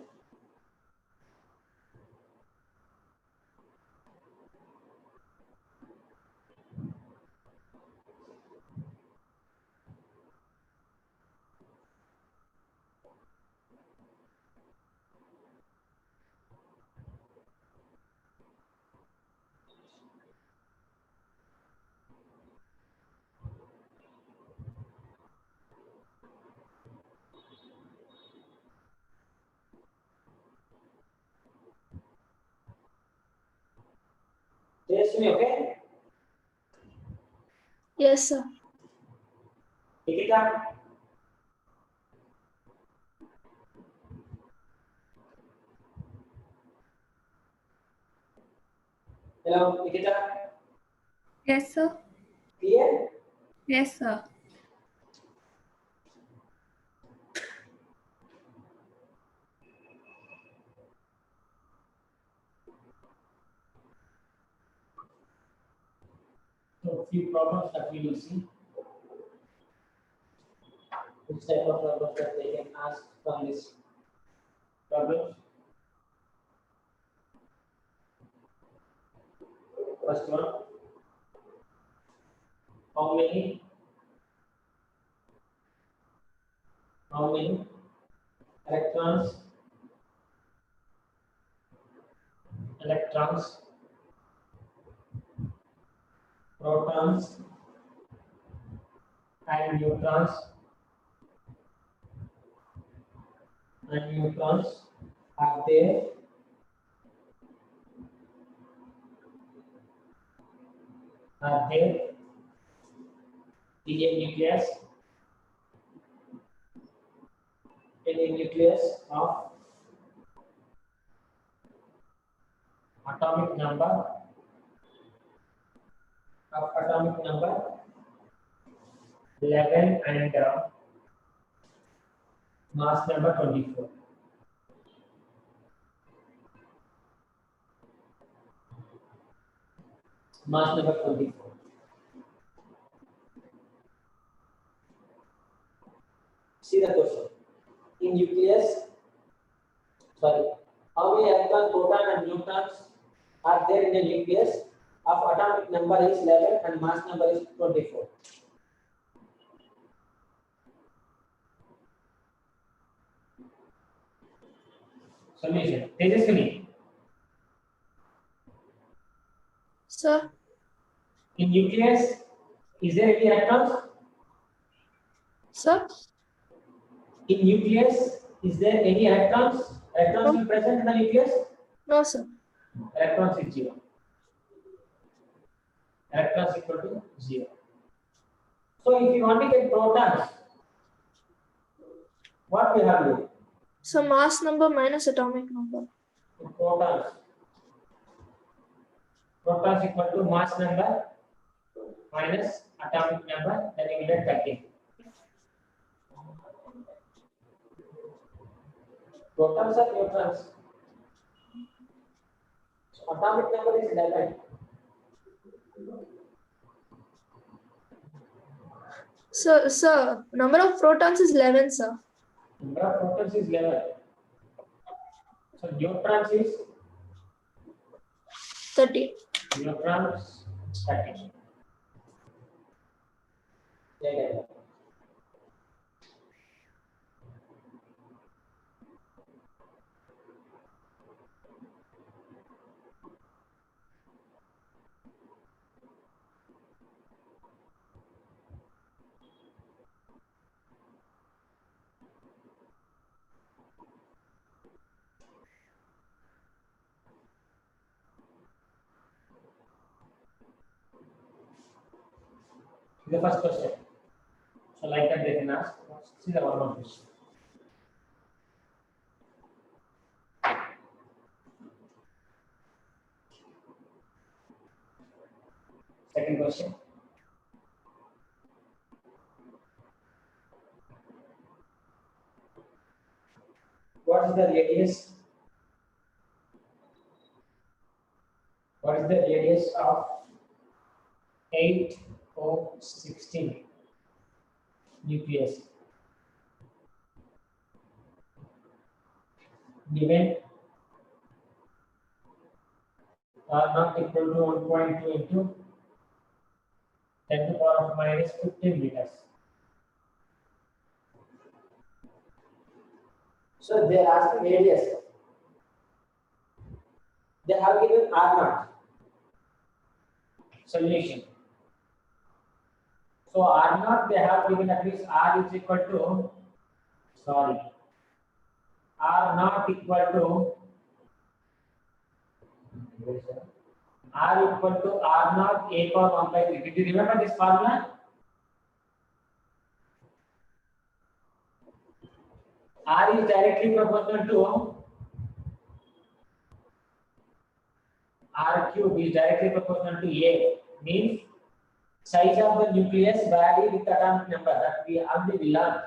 Yes, me okay? Yes, sir. Nikita? Hello, Nikita? Yes, sir. Clear? Yes, sir. So few problems that we will see. Which type of problems that they can ask from this problem? First one, how many electrons protons and neutrons are there in a nucleus of atomic number 11 and mass number 24. Mass number 24. See the question. In nucleus, how many electrons, protons and neutrons are there in the nucleus of atomic number is 11 and mass number is 24? Solution. Tejaswini. Sir, In nucleus, is there any electrons? sir, In nucleus, is there any electrons? Electrons will present in the nucleus? no, sir. Electrons is 0. Electrons equal to 0. So if you want to get protons, what we have to do? So mass number minus atomic number. Protons equal to mass number minus atomic number, then you will get 13. Protons are neutrons. So atomic number is 11. Sir, number of protons is 11, sir. Number of protons is 11. So neutrons is 30. neutrons 13. Yeah. The first question. So like that they can ask. See the one more question. Second question. What is the radius? What is the radius of 8O16 nucleus? Given R not equal to 1.2 into 10 to the power of minus 15 meters. So they are asking radius. They have given R naught. Solution. So R naught they have given at least R is equal to, R naught equal to R naught A power 1 by 3. Did you remember this formula? R is directly proportional to R cube is directly proportional to A. Means size of the nucleus vary with atomic number that we already learned.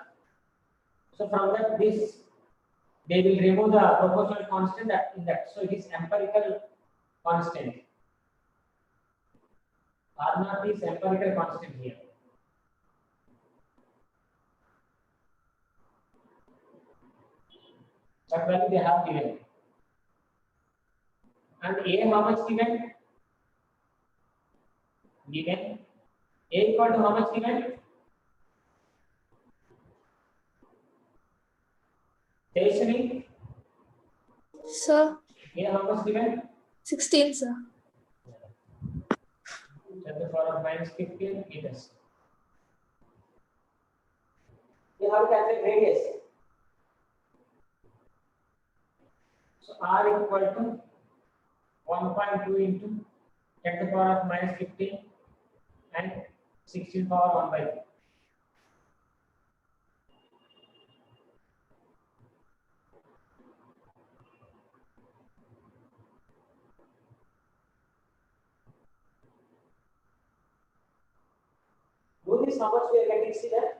So from that they will remove the proportional constant in that. So it is empirical constant. R naught is empirical constant here. What value they have given? And A how much given? Given A equal to how much given? Tejaswini, Sir, A how much given? 16, sir. 10 to the power of minus 15 meters. You have to calculate radius. So R equal to 1.2 into 10 to the power of minus 15 and 16 power 1 by 3. Do this, how much we are getting, see that?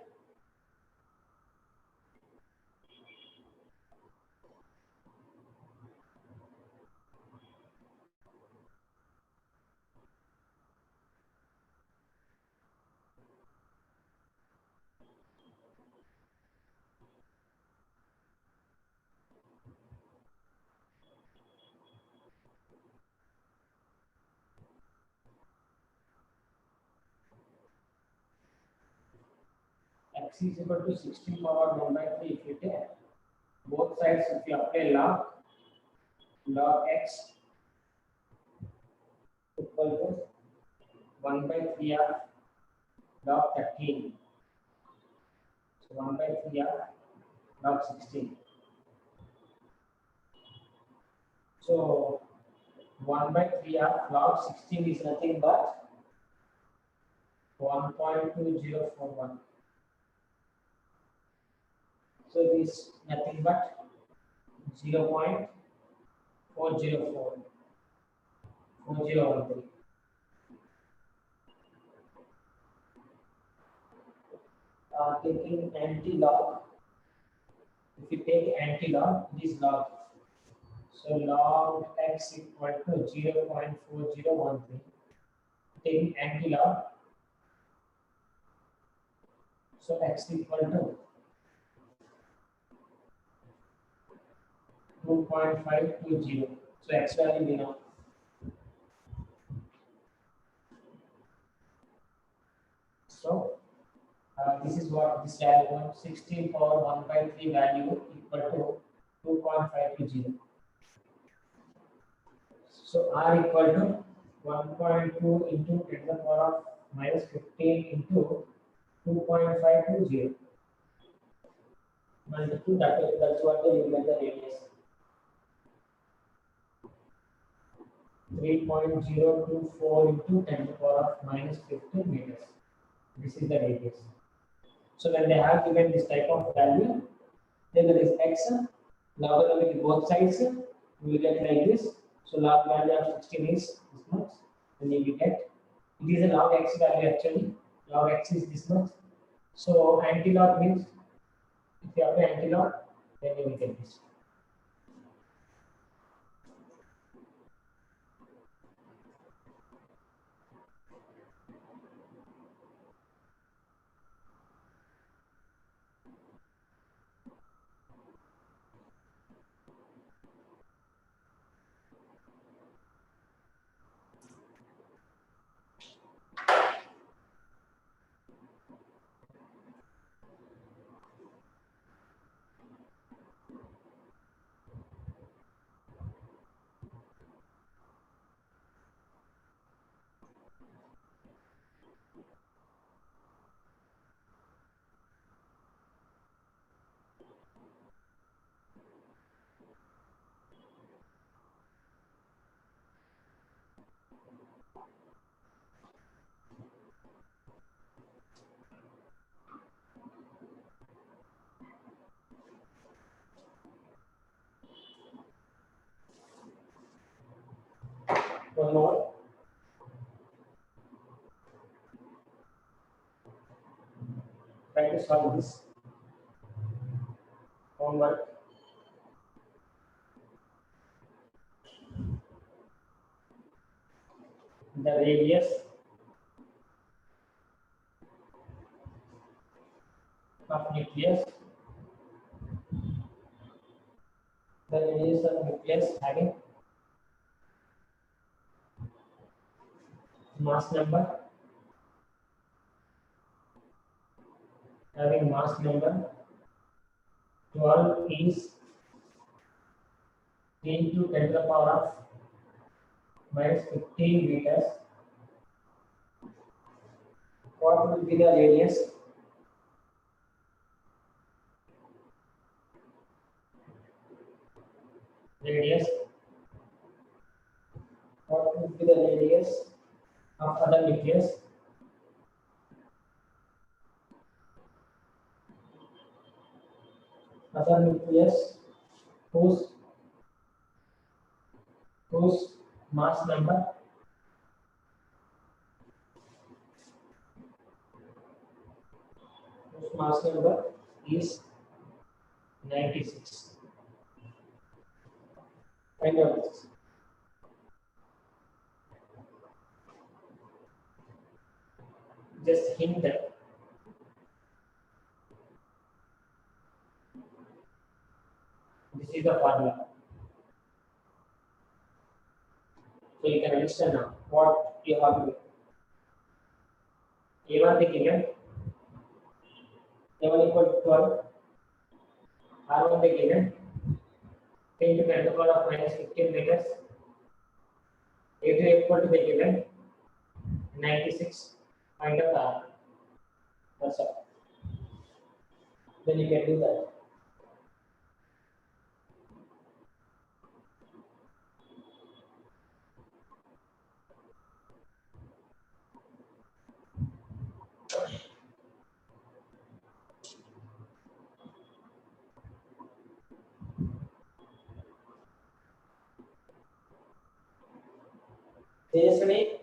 X is equal to 16 power 1 by 3 if you take both sides, if you apply log x equal to 1 by 3 of log 13. So 1 by 3 of log 16. So 1 by 3 of log 16 is nothing but 1.2041. So it is nothing but 0.404. 4013. Taking anti-log, if you take anti-log, it is log. So log x equal to 0.4013. Taking anti-log, so x equal to 2.520. So x value we know. So this is what this value 16 power 1 by 3 value equal to 2.520. So R equal to 1.2 into 10 to the power of minus 15 into 2.520. Multiply that's what you will get the radius. 3.024 into 10 to the power of minus 15 meters. This is the radius. So when they have given this type of value, then there is x, logarithmic both sides, we will get like this. So log value of 16 is this much, then you will get, it is a log x value actually, log x is this much. So anti-log means, if you apply anti-log, then you will get this. One more. Try to solve this homework. The radius of nucleus the radius of nucleus having mass number 12 is 10 into 10 to the power of minus 15 meters. What will be the radius? What will be the radius of other nucleus? Other nucleus whose mass number is 96. Find out this. Just hint that this is the formula. So you can understand now what you have to do. A1 they given, A1 equal to 12, R1 they given, 10 to 10 to the power of minus 15 meters, A2 equal to the given, 96, find out the R. That's all. Then you can do that. Tejaswini,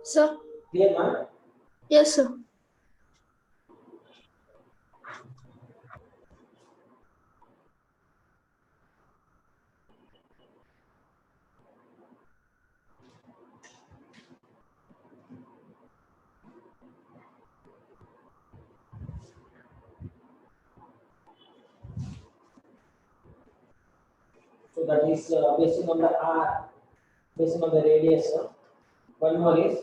Sir? clear man? Yes, sir. So that is based on the R, based on the radius. One more is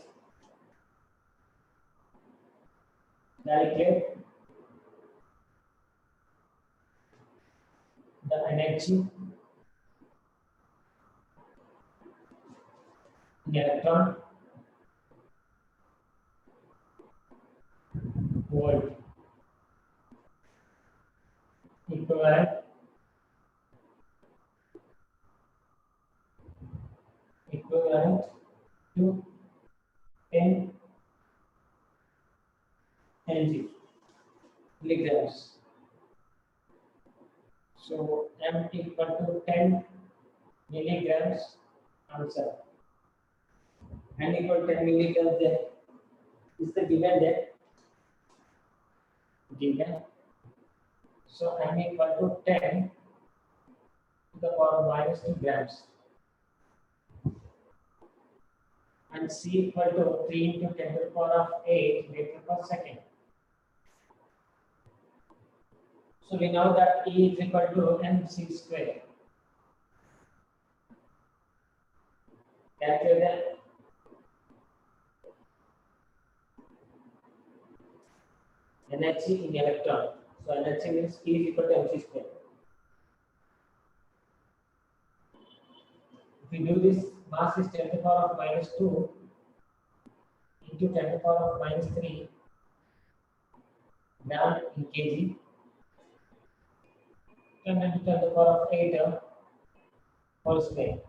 calculate the energy in electron volt equivalent to 10 mg milligrams. So m equal to 10 milligrams answer. N equal to 10 milligrams there is the given there. Given. So m equal to 10 to the power of minus 2 grams. And C equal to 3 into 10 to the power of 8 meter per second. So we know that E is equal to mc square. Calculate that. Energy in electron. So energy means E is equal to mc square. If we do this, mass is 10 to the power of minus 2 into 10 to the power of minus 3 gram in kg. 10 into 10 to the power of 8 whole square.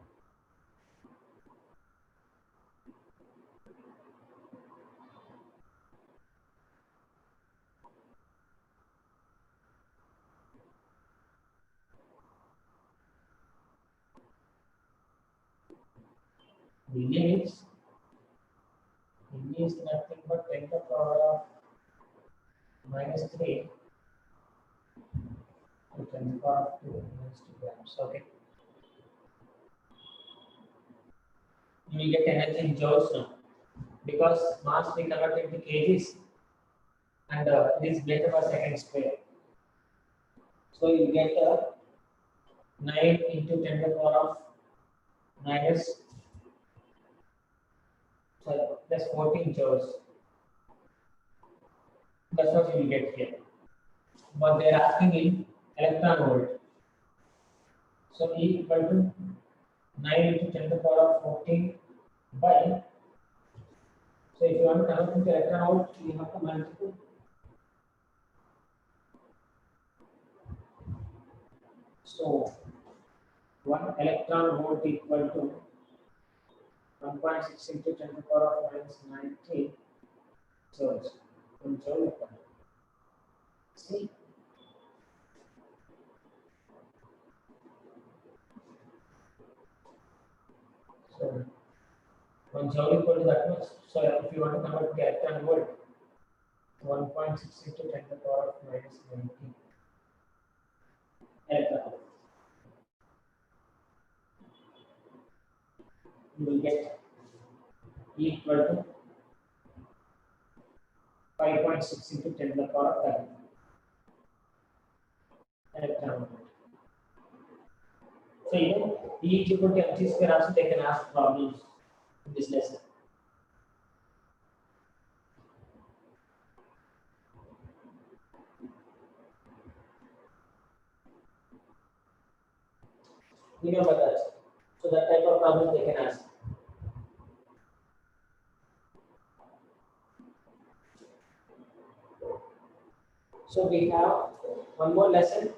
Means nothing but 10 to the power of minus 3 to 10 to the power of 2 minus 2 grams. Okay. You will get energy in joules now because mass we convert into kgs and it is meter per second square. So you get 9 into 10 to the power of minus plus 14 joules. That's what you will get here. But they are asking in electron volt. So E equal to 9 into 10 to the power of 14 by. So if you want to convert into electron volt, you have to multiply. So 1 electron volt equal to 1.6 into 10 to the power of minus 19 joules. 1 joule. See? So 1 joule equal to that much. So if you want to convert to electron volt, 1.6 into 10 to the power of minus 19 electron volt. You will get E equal to 5.6 into 10 to the power of 30 electron volt. So even E is equal to mc square also they can ask problems in this lesson. Remember that. So that type of problems they can ask. So we have one more lesson,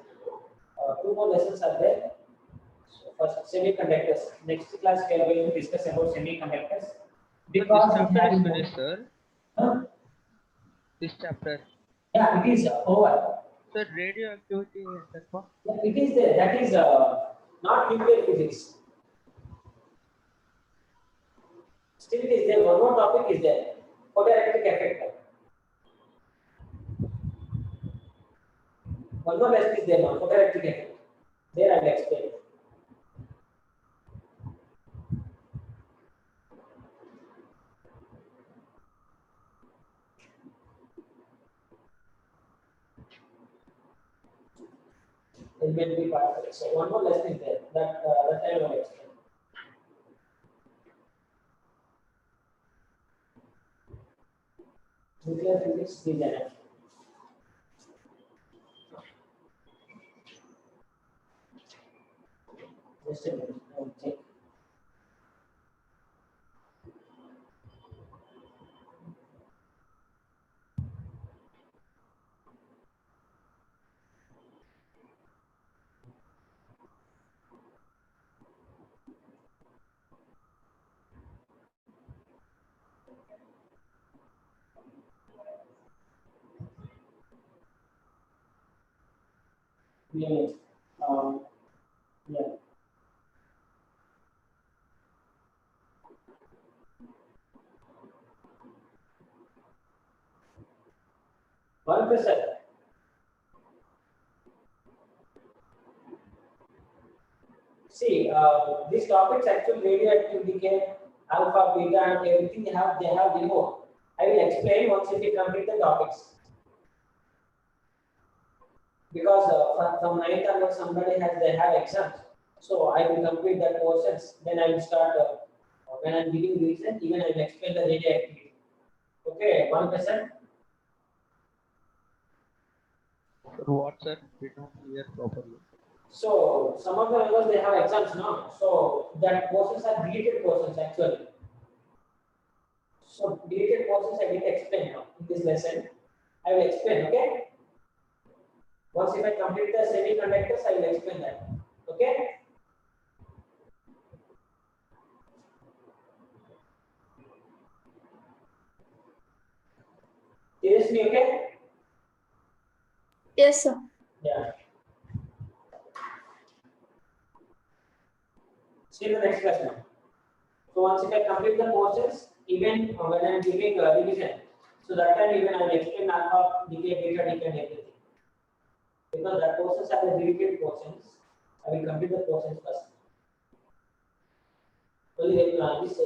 two more lessons are there. So first semiconductors. Next class we are going to discuss about semiconductors. Because this we chapter have is in- finished, sir. Huh? This chapter. Yeah, it is over. Sir, radioactivity is that what? Yeah, it is there. That is not nuclear physics. Still, it is there. One more topic is there. Photoelectric effect. One more lesson is there now. Photoelectric effect. There I will explain. Elementary part. So one more lesson is there. That I will explain. Nuclear physics is an just a minute. I will check. Yeah. Yeah. One percent. See, these topics actually radioactive decay, alpha, beta, and everything they have removed. I will explain once if we complete the topics. Because from 9th onwards somebody they have exams, so I will complete that portions. Then I will start when I'm giving reason. Even I will explain the radioactivity. Okay, 1%. What, sir? We don't hear properly. So some of the members they have exams now. So that portions are deleted portions actually. So deleted portions I will explain now in this lesson. I will explain. Okay. Once if I complete the semiconductors, I will explain that. Okay. Seriously, okay? Yes, sir. Yeah. See the next class now. So once if I complete the portions, even when I am giving revision, so that time even I will explain alpha, decay, beta, decay, and everything. Because that portions are the deleted portions, I will complete the portions first. Only this